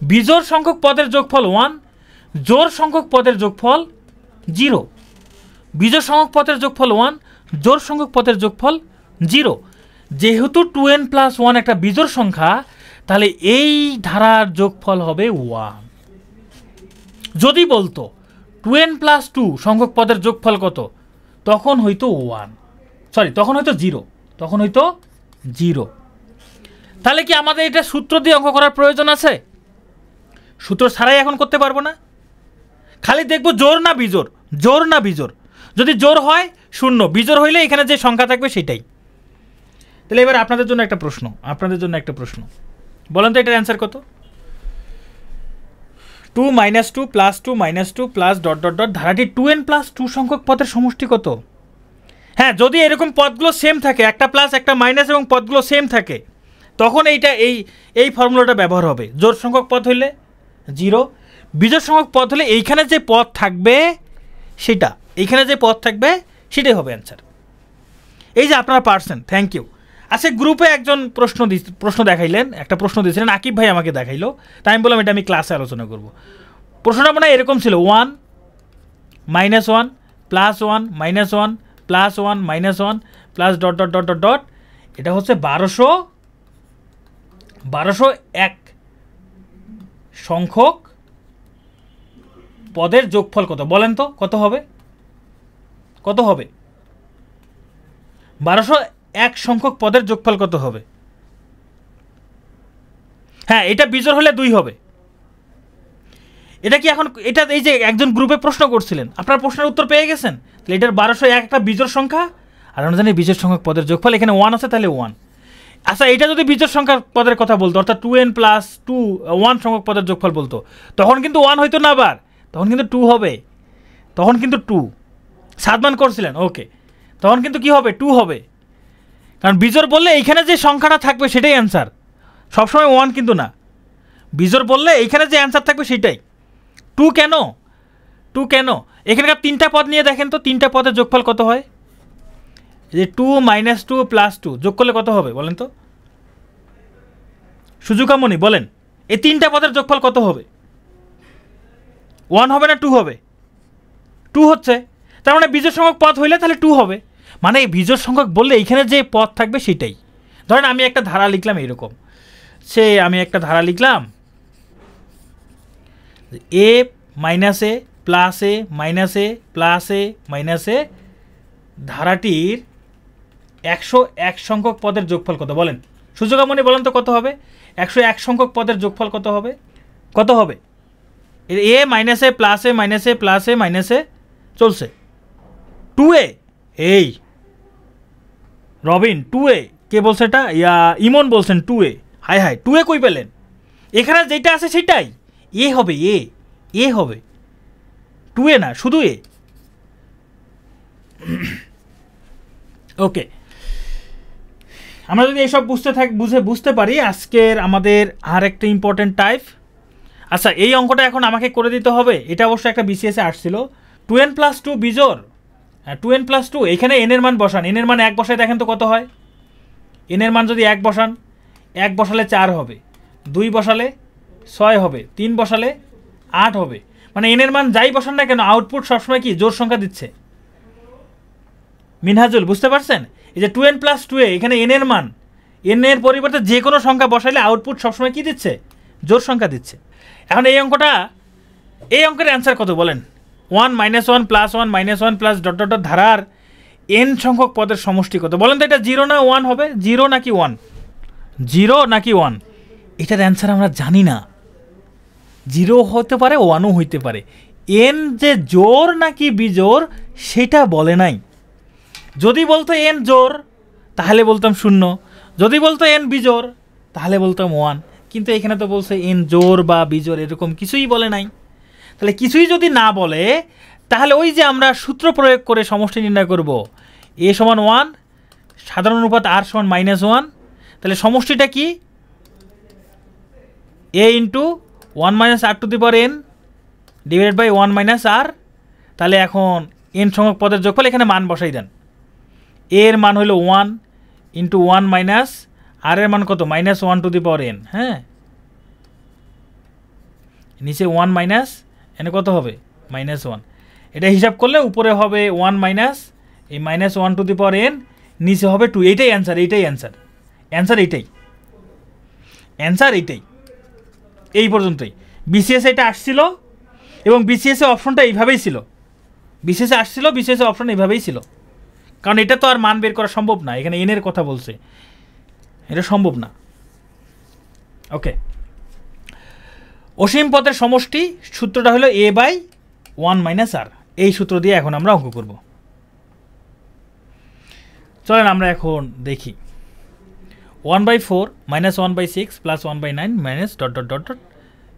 বিজোড় সংখ্যক পদের যোগফল 1, জোড় সংখ্যক পদের যোগফল 0। বিজোড় সংখ্যক পদের যোগফল 1, জোড় সংখ্যক পদের যোগফল 0। যেহেতু 2n প্লাস 1 একটা বিজোড় সংখ্যা, তাহলে এই ধারার যোগফল হবে 1। যদি বলতো 2n প্লাস 2 সংখ্যক পদের যোগফল কত, তখন হয়তো 1, সরি তখন হয়তো 0, তখন হয়তো 0। তাহলে কি আমাদের এটা সূত্র দিয়ে অঙ্ক করার প্রয়োজন আছে? সূত্র ছাড়াই এখন করতে পারবো না, খালি দেখবো জোর না বিজোড়, জোর না বিজোড়। যদি জোর হয় 0, বিজোড় হইলে এখানে যে সংখ্যা থাকবে সেটাই। তাহলে এবার আপনাদের জন্য একটা প্রশ্ন, আপনাদের জন্য একটা প্রশ্ন, বলেন তো এটার অ্যান্সার কত? 2 - 2 প্লাস 2 -2 প্লাস ... ধারাটি 2n প্লাস 2 সংখ্যক পদের সমষ্টি কত? হ্যাঁ, যদি এরকম পদগুলো সেম থাকে, একটা প্লাস একটা মাইনাস এবং পদগুলো সেম থাকে, তখন এইটা এই ফর্মুলাটা ব্যবহার হবে। জোড় সংখ্যক পদ হইলে 0, বিজোড় সংখ্যক পদ হলে এইখানে যে পদ থাকবে সেটা, এইখানে যে পদ থাকবে সেটাই হবে অ্যান্সার। এই যে আপনারা পারছেন, থ্যাংক ইউ। আচ্ছা, গ্রুপে একজন প্রশ্ন দেখাইলেন, একটা প্রশ্ন দিয়েছিলেন, আকিব ভাই আমাকে দেখাইলো, তাই আমি বললাম এটা আমি ক্লাসে আলোচনা করব। প্রশ্নটা মানে এরকম ছিল 1 -1 প্লাস 1 -1 প্লাস 1 -1 প্লাস ... এটা হচ্ছে 1201 সংখ্যক পদের যোগফল কত বলেন তো, কত হবে? কত হবে? 1201 সংখ্যক পদের যোগফল কত হবে? হ্যাঁ, এটা বিজোড় হলে 2 হবে। এটা কি এখন এটা এই যে একজন গ্রুপে প্রশ্ন করছিলেন, আপনার প্রশ্নের উত্তর পেয়ে গেছেন। তাহলে এটার 1201 একটা বিজোড় সংখ্যা, আর আমরা জানি বিজোড় সংখ্যক পদের যোগফল এখানে 1 আছে, তাহলে 1। আচ্ছা, এটা যদি বিজোড় সংখ্যার পদের কথা বলতো, অর্থাৎ 2n প্লাস 2 1 সংখ্যক পদের যোগফল বলতো, তখন কিন্তু 1 হইতো না, আবার তখন কিন্তু 2 হবে। তখন কিন্তু 2 সাদমান করছিলেন, ওকে, তখন কিন্তু কি হবে? 2 হবে। কারণ বিজোড় বললে এইখানে যে সংখ্যাটা থাকবে সেটাই অ্যান্সার, সবসময় 1 কিন্তু না। বিজোড় বললে এইখানে যে অ্যান্সার থাকবে সেটাই। 2 কেন? 2 কেন? এখানকার 3টা পদ নিয়ে দেখেন তো, 3টা পদের যোগফল কত হয়? যে 2 - 2 + 2 যোগ করলে কত হবে বলেন তো? সুজুকামণি বলেন, এই 3টা পদের যোগফল কত হবে? 1 হবে না 2 হবে? 2 হচ্ছে। তার মানে বিজোড় সংখ্যক পদ হইলে তাহলে 2 হবে। মানে এই বিজোড় সংখ্যক বললে এইখানে যে পদ থাকবে সেটাই। ধরেন আমি একটা ধারা লিখলাম এইরকম, আমি একটা ধারা লিখলাম a - a plus a minus a plus a minus a ধারাটির 101 সংখ্যক পদের যোগফল কত বলেন? সুযোগামণি বলেন তো কত হবে? 101 সংখ্যক পদের যোগফল কত হবে? কত হবে? a - a plus a minus a plus a minus a চলছে 2a। এই রবিন 2a কে বলছে? এটা ইমন বলছেন 2a। হাই হাই, 2a কই পেলেন? এখানে যেটা আছে সেটাই এ হবে, এ হবে, 2a না, শুধু এ। ওকে, আমরা যদি এইসব বুঝতে পারি, আজকের আমাদের আর একটা ইম্পর্টেন্ট টাইপ। আচ্ছা, এই অঙ্কটা এখন আমাকে করে দিতে হবে। এটা অবশ্য একটা বিসিএসে আসছিল। 2n + 2 বিজোড়, 2n + 2, এখানে n এর মান বসান। n এর মান 1 বসায় দেখেন তো কত হয়। n এর মান যদি 1 বসান, 1 বসালে 4 হবে, 2 বসালে 6 হবে, 3 বসালে 8 হবে। মানে n এর মান যাই বসান না কেন, আউটপুট সবসময় কি জোড় সংখ্যা দিচ্ছে। মিনহাজুল বুঝতে পারছেন? এই যে 2n + 2a, এখানে n এর মান, n এর পরিবর্তে যে কোনো সংখ্যা বসাইলে আউটপুট সবসময় কি দিচ্ছে? জোড় সংখ্যা দিচ্ছে। এখন এই অঙ্কের অ্যান্সার কত বলেন? 1 - 1 + 1 - 1 প্লাস ... ধারার n সংখ্যক পদের সমষ্টি কত বলেন তো? এটা 0 না 1 হবে? 0 নাকি 1? 0 নাকি 1? এটার অ্যান্সার আমরা জানি না। 0 হতে পারে, 1ও হইতে পারে। n যে জোড় নাকি বিজোড় সেটা বলে নাই। যদি বলতো n জোড় তাহলে বলতাম 0, যদি বলতো n বিজোড় তাহলে বলতাম 1। কিন্তু এখানে তো বলছে n জোড় বা বিজোড়, এরকম কিছুই বলে নাই। তাহলে কিছুই যদি না বলে, তাহলে ওই যে আমরা সূত্র প্রয়োগ করে সমষ্টি নির্ণয় করব, a = 1, সাধারণ অনুপাত r = -1। তাহলে সমষ্টিটা কি? a × 1 - r⁴n divided by 1 - r। তাহলে এখন n সংখ্যক পদের যোগফল, এখানে মান বসাই দেন। a এর মান হলো 1 × 1 - r এর মান কত? -1⁴n। হ্যাঁ, নিচে 1 - এনে কত হবে? -1। এটা হিসাব করলে উপরে হবে 1 - এই -1⁴n, নিচে হবে 2। এইটাই অ্যান্সার, এইটাই। এই পর্যন্তই বিসিএস এটা আসছিল, এবং বিসিএসে অপশনটা এইভাবেই ছিল। বিসিএসে অপশন এইভাবেই ছিল, কারণ এটা তো আর মান বের করা সম্ভব না। এখানে n এর কথা বলছে, এটা সম্ভব না। ওকে, অসীম পদের সমষ্টি সূত্রটা হলো a/1 - r। এই সূত্র দিয়ে এখন আমরা অঙ্ক করব। চলেন আমরা এখন দেখি। 1/4 - 1/6 + 1/9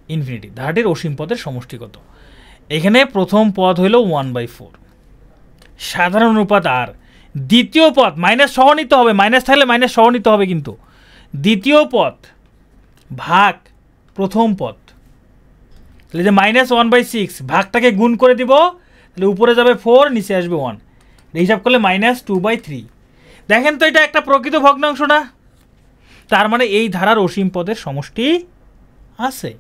∞ ধারাটির অসীম পদের সমষ্টি কত? এখানে প্রথম পদ হইল 1/4, সাধারণ অনুপাত r। দ্বিতীয় পদ মাইনাস সহ নিতে হবে, মাইনাস থাকলে মাইনাস সহ নিতে হবে। কিন্তু দ্বিতীয় পদ ভাগ প্রথম পদ, তাহলে যে -1/6 ভাগটাকে গুণ করে দিব, তাহলে উপরে যাবে 4, নিচে আসবে 1। হিসাব করলে -2/3। দেখেন তো এটা একটা প্রকৃত ভগ্নাংশ না? তার মানে এই ধারার অসীম পদের সমষ্টি আছে,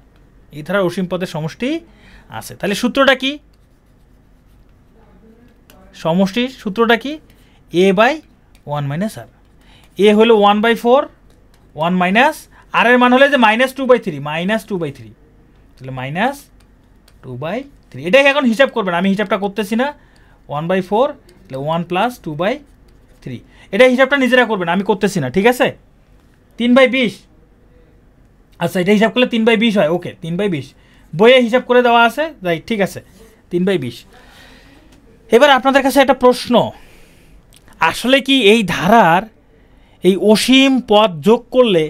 তাহলে সূত্রটা কি? সমষ্টির সূত্রটা কি? a/1 - r। a হলো 1/4, 1 মাইনাস r এর মান হলে যে -2/3, তাহলে -2/3। 3। এটাই এখন হিসাব করবেন, আমি হিসাবটা করতেছি না। 1/4 তাহলে 1 + 2/3, এটা হিসাবটা নিজেরা করবেন, আমি করতেছি না, ঠিক আছে। 3/20, আচ্ছা এটা হিসাব করলে 3/20 হয়, ওকে 3/20 বইয়ে হিসাব করে দেওয়া আছে, রাইট, ঠিক আছে 3/20। এবার আপনাদের কাছে একটা প্রশ্ন, আসলে কি এই ধারার এই অসীম পদ যোগ করলে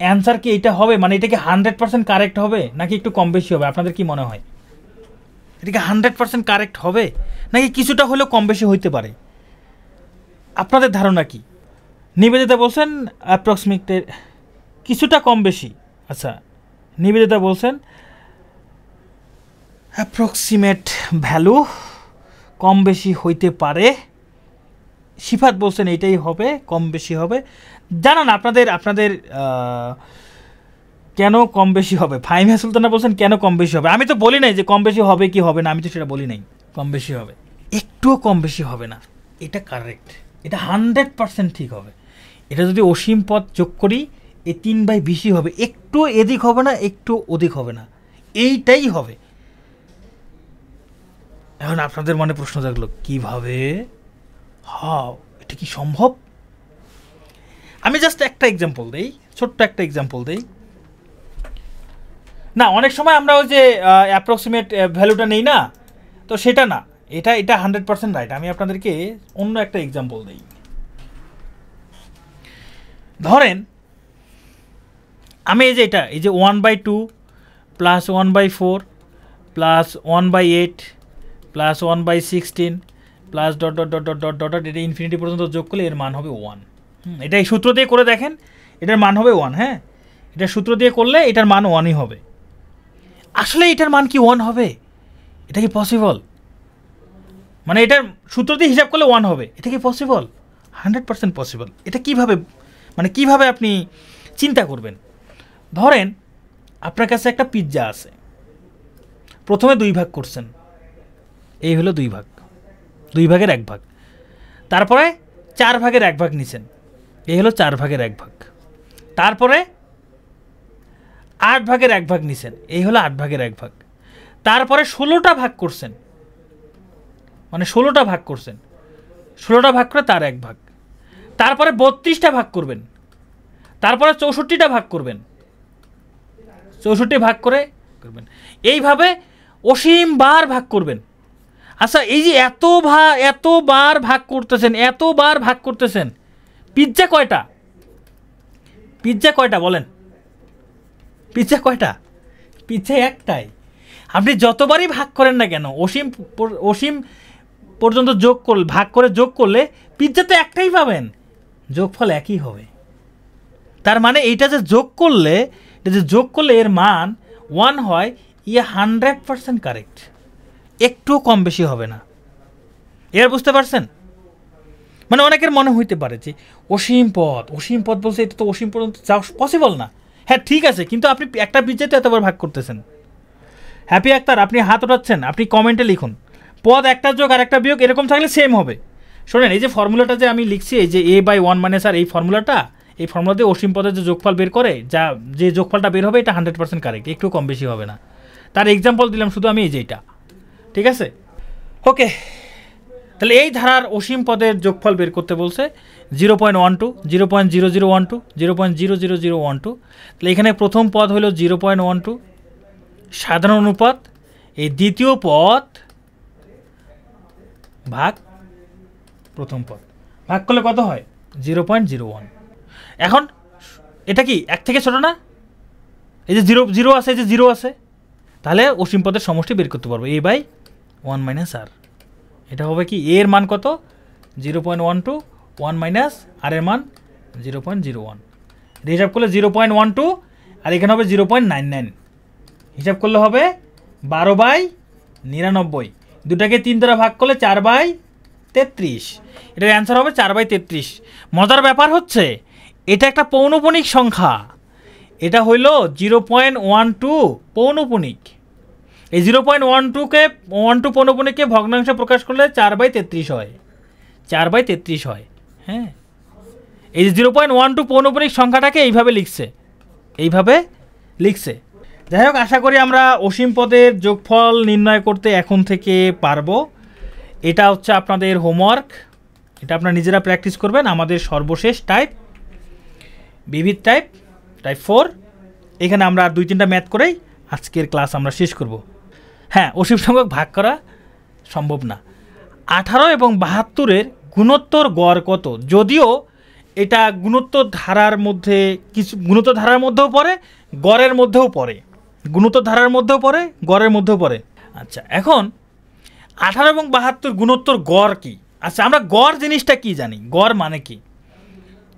অ্যান্সার কি এটা হবে, মানে এটা কি 100% কারেক্ট হবে নাকি একটু কম বেশি হবে? আপনাদের কি মনে হয়, এটা কি 100% কারেক্ট হবে নাকি কিছুটা হলেও কম বেশি হইতে পারে? আপনাদের ধারণা কি? নিবেদিতা বলছেন অ্যাপ্রক্সিমেট কিছুটা কম বেশি, আচ্ছা নিবেদিতা বলছেন অ্যাপ্রক্সিমেট ভ্যালু কম বেশি হইতে পারে, সিফাত বলছেন এইটাই হবে, কম বেশি হবে। জানান আপনাদের কেন কম বেশি হবে। ফাহিমা সুলতানা বলছেন কেন কম বেশি হবে, আমি তো বলি নাই যে কম বেশি হবে কি হবে না, আমি তো সেটা বলি নাই। কম বেশি হবে, একটুও কম বেশি হবে না, এটা কারেক্ট, এটা 100% ঠিক হবে। এটা যদি অসীম পদ যোগ করি এই 3/20 হবে, একটু এদিক হবে না, একটু ওদিক হবে না, এইটাই হবে। এখন আপনাদের মনে প্রশ্ন জাগলো কিভাবে, হ্যাঁ এটা কি সম্ভব? আমি জাস্ট একটা এক্সাম্পল দেই, ছোট্ট একটা এক্সাম্পল দেই না। অনেক সময় আমরা ওই যে অ্যাপ্রক্সিমেট ভ্যালুটা নেই না, তো সেটা না, এটা 100% রাইট। আমি আপনাদেরকে অন্য একটা এক্সাম্পল দেই। ধরেন আমি এই যে 1/2 + 1/4 + 1/8 + 1/16 plus dot dot dot dot dot dot dot, এটা ইনফিনিটি পর্যন্ত যোগ করলে এর মান হবে 1। এটা এই সূত্র দিয়ে করে দেখেন, এটার মান হবে 1। হ্যাঁ, এটা সূত্র দিয়ে করলে এটার মান 1ই হবে। আসলে এটার মান কি 1 হবে? এটা কি পসিবল? মানে এটার সূত্র দিয়ে হিসাব করলে 1 হবে, এটা কি পসিবল? 100% পসিবল। এটা কিভাবে, মানে কিভাবে আপনি চিন্তা করবেন? ধরেন আপনার কাছে একটা পিৎজা আছে, প্রথমে 2 ভাগ করছেন, এই হলো 2 ভাগ, 2 ভাগের 1 ভাগ। তারপরে 4 ভাগের 1 ভাগ নিছেন, এই হলো 4 ভাগের 1 ভাগ। তারপরে 8 ভাগের 1 ভাগ নিছেন, এই হলো 8 ভাগের 1 ভাগ। তারপরে 16টা ভাগ করছেন, মানে 16টা ভাগ করছেন, 16টা ভাগ করে তার 1 ভাগ। তারপরে 32টা ভাগ করবেন, তারপরে 64টা ভাগ করবেন, 64 ভাগ করে করবেন, এইভাবে অসীম বার ভাগ করবেন। আচ্ছা এই যে এতবার ভাগ করতেছেন, পিৎজা কয়টা? পিৎজা কয়টা বলেন? পিৎজা কয়টা? পিৎজা একটাই। আপনি যতবারই ভাগ করেন না কেন, অসীম পর্যন্ত ভাগ করে যোগ করলে পিৎজা তো একটাই পাবেন, যোগফল একই হবে। তার মানে এইটা যে যোগ করলে এর মান 1 হয়, 100% কারেক্ট, একটু কম বেশি হবে না। এবার বুঝতে পারছেন? মানে অনেকের মনে হইতে পারে যে অসীম পদ বলছে, এটা তো অসীম পর্যন্ত যাওয়া পসিবল না। হ্যাঁ ঠিক আছে, কিন্তু আপনি একটা পিৎজাতে এতবার ভাগ করতেছেন। হ্যাপি আক্তার আপনি হাত ওঠাচ্ছেন, আপনি কমেন্টে লিখুন পদ একটা যোগ আর একটা বিয়োগ এরকম থাকলে সেম হবে। শোনেন এই যে ফর্মুলাটা যে আমি লিখছি, এই যে a/1 - r, এই ফর্মুলা দিয়ে অসীম পদের যে যোগফল বের করে, যে যোগফলটা বের হবে এটা 100% কারেক্ট, একটু কম বেশি হবে না। তার এক্সাম্পল দিলাম শুধু আমি, এই যে এটা, ঠিক আছে ওকে। তাহলে এই ধারার অসীম পদের যোগফল বের করতে বলছে 0.12, 0.0012, 0.00012। তাহলে এখানে প্রথম পদ হলো 0.12 সাধারণ অনুপাত, এই দ্বিতীয় পদ ভাগ প্রথম পদ, ভাগ করলে কত হয়? 0.01। এখন এটা কি এক থেকে ছোট না? এই যে 0 আছে, এই যে 0 আছে, তাহলে অসীম পদের সমষ্টি বের করতে পারবো a/1 - r। এটা হবে কি, a এর মান কত? 0.12, 1 - r এর মান 0.01। হিসাব করলে 0.12 আর এখানে হবে 0.99, হিসাব করলে হবে 12/99। দুটাকে 3 দ্বারা ভাগ করলে 4/33, এটার অ্যান্সার হবে 4/33। মজার ব্যাপার হচ্ছে এটা একটা পৌনপুণিক সংখ্যা, এটা হইল 0.12 পৌনপুণিক। এই 0.12 পৌনপুণিককে ভগ্নাংশে প্রকাশ করলে 4/33 হয়, 4/33 হয়। হ্যাঁ, এই যে 0.12 পৌনপুণিক সংখ্যাটাকে এইভাবে লিখছে, যাই হোক, আশা করি আমরা অসীম পদের যোগফল নির্ণয় করতে এখন থেকে পারবো। এটা হচ্ছে আপনাদের হোমওয়ার্ক, এটা আপনারা নিজেরা প্র্যাকটিস করবেন। আমাদের সর্বশেষ টাইপ বিবিধ টাইপ 4, এখানে আমরা 2-3টা ম্যাথ করেই আজকের ক্লাস আমরা শেষ করব। হ্যাঁ, অসীম সংখ্যক ভাগ করা সম্ভব না। 18 এবং 72-এর গুণোত্তর গড় কত? যদিও এটা গুণোত্তর ধারার মধ্যে কিছু, গুণোত্তর ধারার মধ্যেও পড়ে, গড়ের মধ্যেও পড়ে, গুণোত্তর ধারার মধ্যেও পড়ে, গড়ের মধ্যেও পড়ে। আচ্ছা, এখন 18 এবং 72 গুণোত্তর গড় কি? আচ্ছা, আমরা গড় জিনিসটা কি জানি? গড় মানে কি?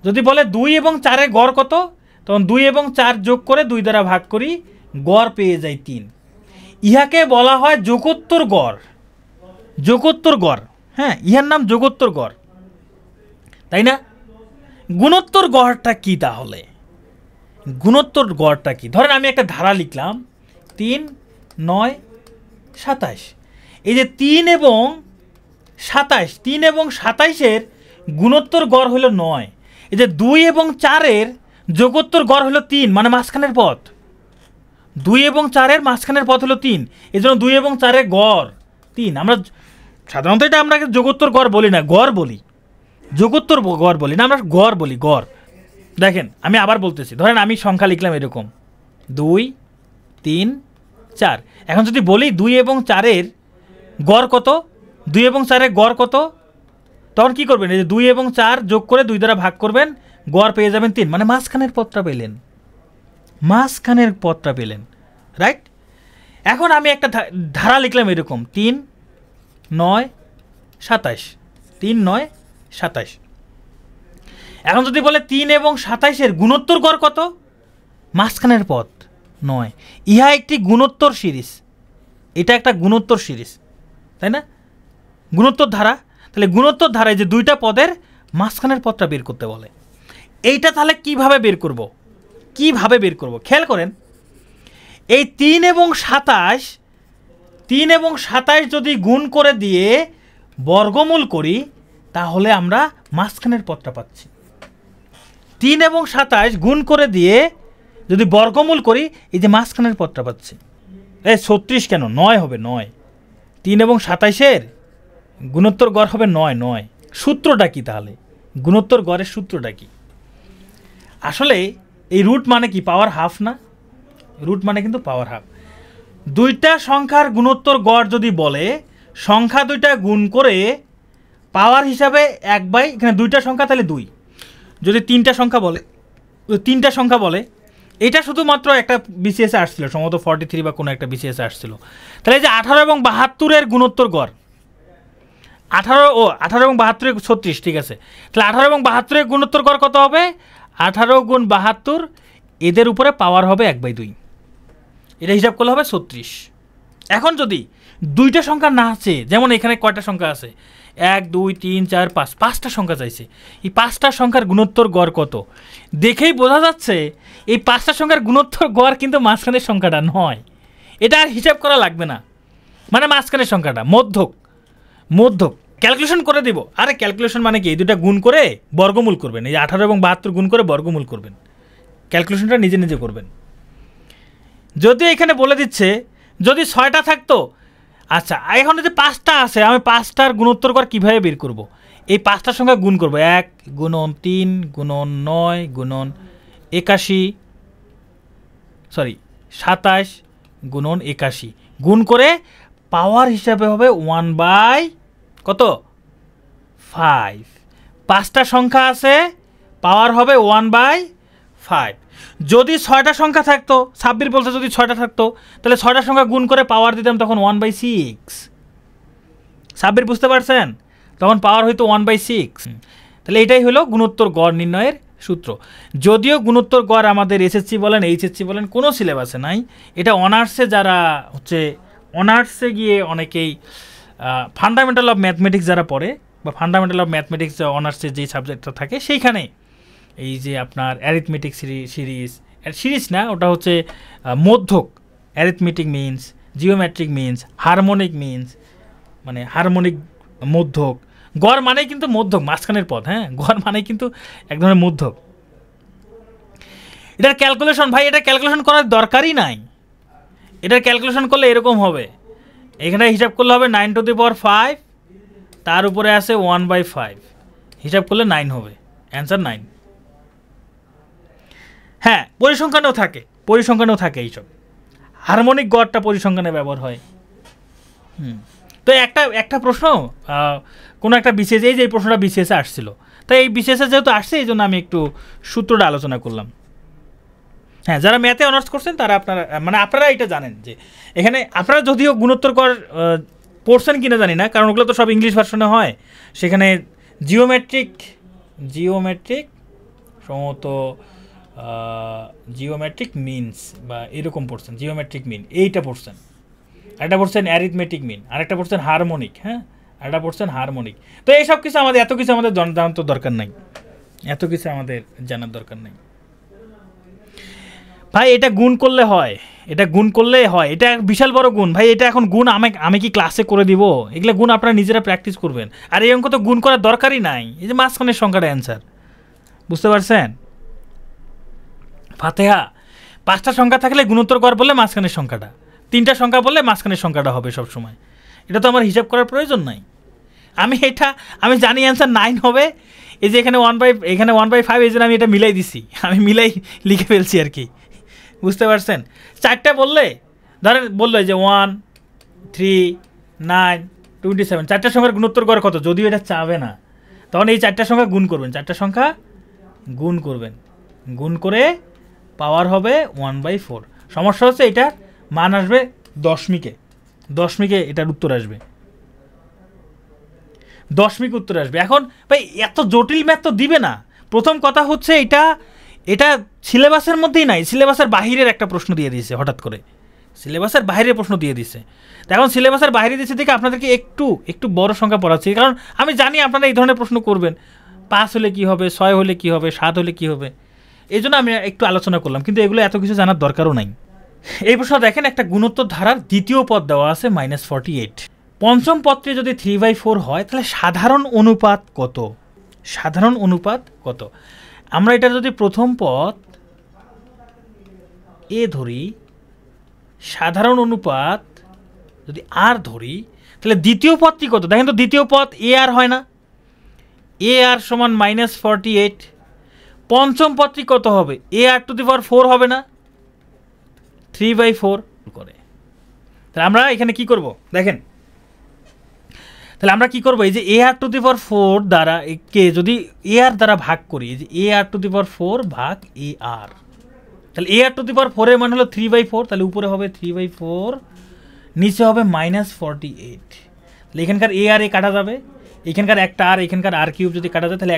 যদি বলে 2 এবং 4-এর গড় কত, তখন 2 এবং 4 যোগ করে 2 দ্বারা ভাগ করি, গড় পেয়ে যাই 3। ইহাকে বলা হয় যোগোত্তর গড়। যোগোত্তর গড়, হ্যাঁ, ইহার নাম যোগোত্তর গড়, তাই না? গুণোত্তর গড়টা কি তাহলে? গুণোত্তর গড়টা কি? ধরেন আমি একটা ধারা লিখলাম 3, 9, 27। এই যে 3 এবং 27-এর গুণোত্তর গড় হলো 9। এই যে 2 এবং 4-এর যোগোত্তর গড় হলো 3, মানে মাঝখানের পথ। 2 এবং 4-এর মাঝখানের পথ হলো 3, এই জন্য 2 এবং 4-এর গড় 3। আমরা সাধারণত এটা আমরা যোগোত্তর গড় বলি না, গড় বলি। যোগোত্তর গড় বলি না, আমরা গড় বলি, গড়। দেখেন, আমি আবার বলতেছি, ধরেন আমি সংখ্যা লিখলাম এরকম 2, 3, 4। এখন যদি বলি 2 এবং 4-এর গড় কত, 2 এবং 4-এর গড় কত, তখন কী করবেন? এই যে 2 এবং 4 যোগ করে 2 দ্বারা ভাগ করবেন, গড় পেয়ে যাবেন 3, মানে মাঝখানের পথটা পেলেন, মাঝখানের পথটা পেলেন, রাইট? এখন আমি একটা ধারা লিখলাম এরকম 3, 9, 27, 3, 9, 27। এখন যদি বলে 3 এবং 27-এর গুণোত্তর গড় কত, মাঝখানের পথ 9। ইহা একটি গুণোত্তর সিরিজ, এটা একটা গুণোত্তর সিরিজ, তাই না? গুণোত্তর ধারা। তাহলে গুণোত্তর ধারায় যে 2টা পদের মাঝখানের পথটা বের করতে বলে। এইটা তাহলে কিভাবে বের করব? কিভাবে বের করব? খেয়াল করেন, এই 3 এবং 27 যদি গুণ করে দিয়ে বর্গমূল করি, তাহলে আমরা মাঝখানের পথটা পাচ্ছি। 3 এবং 27 গুণ করে দিয়ে যদি বর্গমূল করি, এই যে মাঝখানের পথটা পাচ্ছি। 36 কেন, 9 হবে, 9। 3 এবং 27-এর গুণোত্তর গড় হবে 9। সূত্রটা কি তাহলে? গুণোত্তর গড়ের সূত্রটা কি? আসলে এই রুট মানে কি? পাওয়ার হাফ না? রুট মানে কিন্তু পাওয়ার হাফ। 2টা সংখ্যার গুণোত্তর গড় যদি বলে, সংখ্যা 2টা গুণ করে পাওয়ার হিসাবে 1/, এখানে 2টা সংখ্যা তাহলে 2। যদি 3টা সংখ্যা বলে, এটা শুধুমাত্র একটা বিসিএসে আসছিল, সম্ভবত 43 বা কোনো একটা বিসিএসে আসছিল। তাহলে এই যে 18 এবং 72-এর গুণোত্তর গড়, 18 এবং 72-এর 36, ঠিক আছে। তাহলে 18 এবং 72-এর গুণোত্তর গড় কত হবে? 18 গুণ 72, এদের উপরে পাওয়ার হবে 1/2, এটা হিসাব করলে হবে 36। এখন যদি 2টা সংখ্যা না আছে, যেমন এখানে কয়টা সংখ্যা আছে, 1, 2, 3, 4, 5, 5টা সংখ্যা চাইছে। এই 5টা সংখ্যার গুণোত্তর গড় কত? দেখেই বোঝা যাচ্ছে এই 5টা সংখ্যার গুণোত্তর গড় কিন্তু মাঝখানের সংখ্যাটা নয়, এটা আর হিসাব করা লাগবে না, মানে মাঝখানের সংখ্যাটা মধ্যক। ক্যালকুলেশন করে দিব। আরে ক্যালকুলেশন মানে কি? এই 2টা গুণ করে বর্গমূল করবেন, এই 18 এবং 72 গুণ করে বর্গমূল করবেন, ক্যালকুলেশনটা নিজে নিজে করবেন। যদি এখানে বলে দিচ্ছে যদি 6টা থাকতো, আচ্ছা এখন যদি 5টা আছে, আমি 5টার গুণোত্তর গড় কীভাবে বের করব? এই 5টার সংখ্যা গুণ করব, 1 গুণন 3 গুণন 9 গুণন 27 গুণন 81 গুণ করে পাওয়ার হিসাবে হবে 1/5। 5টা সংখ্যা আছে, পাওয়ার হবে 1/5। যদি 6টা সংখ্যা থাকতো, সাব্বির বলছে যদি 6টা থাকতো, তাহলে 6টা সংখ্যা গুণ করে পাওয়ার দিতাম তখন 1/6। সাব্বির বুঝতে পারছেন? তখন পাওয়ার হয়তো 1/6। তাহলে এটাই হলো গুণোত্তর গড় নির্ণয়ের সূত্র। যদিও গুণোত্তর গড় আমাদের এসএসসি বলেন, এইচএসসি বলেন, কোনো সিলেবাসে নাই। এটা অনার্সে যারা হচ্ছে, অনার্সে গিয়ে অনেকেই ফান্ডামেন্টাল অফ ম্যাথমেটিক্স যারা পড়ে, বা ফান্ডামেন্টাল অফ ম্যাথমেটিক্স অনার্সে যেই সাবজেক্টটা থাকে, সেইখানে এই যে আপনার অ্যারিথমেটিক সিরিজ না, ওটা হচ্ছে মধ্যক। Arithmetic means, geometric means, harmonic means, মানে হারমোনিক মধ্যক। গড় মানেই কিন্তু মধ্যক, মাঝখানের পথ। হ্যাঁ, গড় মানেই কিন্তু এক ধরনের মধ্যক। এটার ক্যালকুলেশন, ভাই এটা ক্যালকুলেশন করার দরকারই নাই। এটার ক্যালকুলেশন করলে এরকম হবে, এখানে হিসাব করলে হবে 9⁵ তার উপরে আছে 1/5, হিসাব করলে 9 হবে, অ্যান্সার 9। হ্যাঁ, পরিসংখ্যানেও থাকে এইসব, হারমোনিক গড়টা পরিসংখ্যানে ব্যবহার হয়। তো একটা প্রশ্ন কোনো একটা বিসিএস, এই যে এই প্রশ্নটা বিসিএসে আসছিল, তাই এই বিসিএসে যেহেতু আসছে এই জন্য আমি একটু সূত্রটা আলোচনা করলাম। হ্যাঁ, যারা ম্যাথে অনার্স করছেন তারা আপনারা এটা জানেন যে এখানে আপনারা যদিও গুণোত্তর কর পড়ছেন কিনা জানি না, কারণ ওগুলো তো সব ইংলিশ ভার্সনে হয়, সেখানে জিওমেট্রিক সম্ভবত জিওমেট্রিক মিনস বা এরকম পড়ছেন, জিওমেট্রিক মিন এইটা পড়ছেন, একটা পড়ছেন অ্যারিথমেটিক মিন, আরেকটা পড়ছেন হারমোনিক, হ্যাঁ আরেকটা পড়ছেন হারমোনিক। তো এইসব কিছু আমাদের এত কিছু আমাদের জানার তো দরকার নাই, এত কিছু আমাদের জানার দরকার নাই ভাই। এটা গুণ করলে হয়, এটা বিশাল বড় গুণ ভাই। এটা এখন গুণ আমি কি ক্লাসে করে দিব? এগুলো গুণ আপনারা নিজেরা প্র্যাকটিস করবেন। আর এই অঙ্ক তো গুণ করার দরকারই নাই, এই যে মাঝখানের সংখ্যাটা অ্যান্সার, বুঝতে পারছেন? ফাতেহা 5টা সংখ্যা থাকলে গুণোত্তর কর বললে মাঝখানের সংখ্যাটা, 3টা সংখ্যা বললে মাঝখানের সংখ্যাটা হবে সব সময়। এটা তো আমার হিসাব করার প্রয়োজন নাই, আমি জানি অ্যান্সার 9 হবে। এই যে এখানে 1/5, এই জন্য আমি এটা মিলাই দিছি, আমি মিলাই লিখে ফেলছি আর কি, বুঝতে পারছেন? 4টা বললে ধরেন বললো যে 1, 3, 9, 27, 4টা সংখ্যার গুণোত্তর কর কত, যদিও এটা চাবে না, তখন এই 4টা সংখ্যা গুণ করবেন, 4টা সংখ্যা গুণ করবেন, গুণ করে পাওয়ার হবে 1/4। সমস্যা হচ্ছে এটা মান আসবে দশমিকে এটার উত্তর আসবে, দশমিক উত্তর আসবে। এখন ভাই এত জটিল ম্যাথ তো দিবে না। প্রথম কথা হচ্ছে এটা সিলেবাসের মধ্যেই নাই, সিলেবাসের বাহিরের একটা প্রশ্ন দিয়ে দিয়েছে, হঠাৎ করে সিলেবাসের বাইরের প্রশ্ন দিয়ে দিছে। তো এখন সিলেবাসের বাইরে দিয়েছে দেখে আপনাদেরকে একটু বড় সংখ্যা পড়াচ্ছি, কারণ আমি জানি আপনারা এই ধরনের প্রশ্ন করবেন, 5 হলে কী হবে, 6 হলে কী হবে, 7 হলে কী হবে, এই জন্য আমি একটু আলোচনা করলাম, কিন্তু এগুলো এত কিছু জানার দরকারও নাই। এই প্রশ্ন দেখেন, একটা গুণোত্তর ধারার দ্বিতীয় পদ দেওয়া আছে -48, পঞ্চম পদটি যদি 3/4 হয় তাহলে সাধারণ অনুপাত কত? আমরা এটা যদি প্রথম পদ এ ধরি, সাধারণ অনুপাত যদি আর ধরি, তাহলে দ্বিতীয় পদটি কত? দেখেন তো, দ্বিতীয় পদ এ আর হয় না, এ আর সমান -48, পঞ্চম পদটি কত হবে? ar⁴ হবে না, 3/4 করে। তাহলে আমরা এখানে কি করব দেখেন, তাহলে আমরা কি করব, এই যে ar⁴ দ্বারা কে যদি ar দ্বারা ভাগ করি, এই যে ar⁴ ভাগ ar, তাহলে ar⁴ এর মান হলো 3/4, তাহলে উপরে হবে 3/4, নিচে হবে -48। তাহলে এখানকার ar কাটা যাবে, এখানকার একটা আর, এখানকার r³ যদি কাটা যায় তাহলে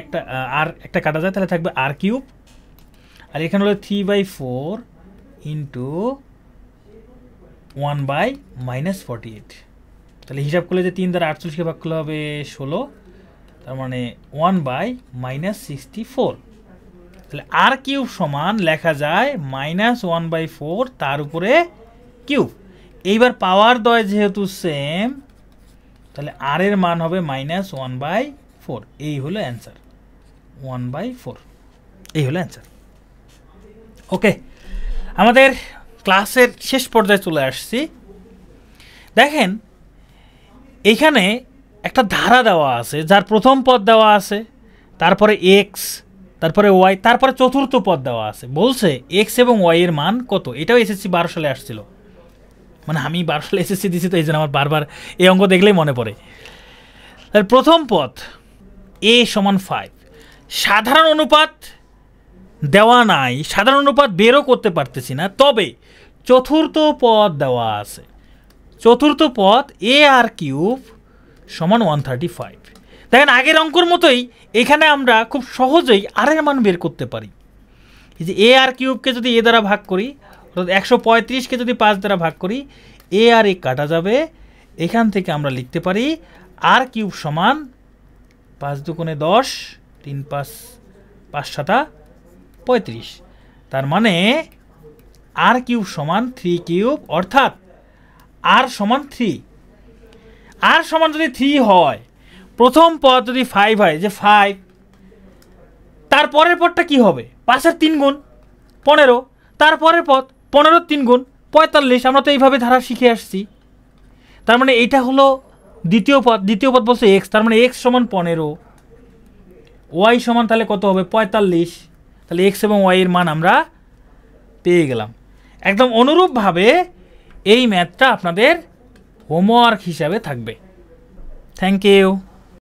একটা কাটা যায়, তাহলে থাকবে r³, আর এখানে হলো 3/4 ইন্টু 1/-48। তাহলে হিসাব করলে যে 3 দ্বারা 48কে ভাগ করলে হবে 16, তার মানে 1/-64। তাহলে r³ সমান লেখা যায় -1/4 তার উপরে কিউব। এইবার পাওয়ার দয় যেহেতু সেম, তাহলে r এর মান হবে -1/4। এই হলো অ্যান্সার, 1/4, এই হলো অ্যান্সার। ওকে, আমাদের ক্লাসের শেষ পর্যায়ে চলে আসছি। দেখেন এইখানে একটা ধারা দেওয়া আছে, যার প্রথম পদ দেওয়া আছে, তারপরে এক্স, তারপরে ওয়াই, তারপরে চতুর্থ পদ দেওয়া আছে। বলছে এক্স এবং ওয়াই এর মান কত। এটাও এসএসসি 12 সালে আসছিল, মানে আমি 12 সালে এসএসসি দিছি, তো এই জন্য আমার বারবার এই অঙ্ক দেখলেই মনে পড়ে। তার প্রথম পদ এ সমান 5, সাধারণ অনুপাত দেওয়া নাই, সাধারণ অনুপাত বেরও করতে পারতেছি না, তবে চতুর্থ পদ দেওয়া আছে। চতুর্থ পদ ar³ সমান 135। দেখেন আগের অঙ্কর মতোই এখানে আমরা খুব সহজেই আর এর মান বের করতে পারি। এই যে ar³ যদি এ দ্বারা ভাগ করি, অর্থাৎ 135কে যদি 5 দ্বারা ভাগ করি, এ আর এ কাটা যাবে, এখান থেকে আমরা লিখতে পারি r³ সমান 5 দুগুণে 10, 3 5 5 7 35। তার মানে r³ সমান 3³, অর্থাৎ r সমান 3। r সমান যদি 3 হয়, প্রথম পদ যদি 5 হয়, যে 5, তারপরের পদটা কি হবে? 5 এর 3 গুণ 15, তারপরের পদ 15 3 গুণ 45, আমরা তো এইভাবে ধারা শিখে আসছি। তার মানে এইটা হলো দ্বিতীয় পদ, দ্বিতীয় পদ বলছে এক্স, তার মানে এক্স সমান 15, ওয়াই সমান তাহলে কত হবে 45, তাহলে এক্স এবং ওয়াই এর মান আমরা পেয়ে গেলাম। একদম অনুরূপভাবে এই ম্যাথটা আপনাদের হোমওয়ার্ক হিসাবে থাকবে। Thank you.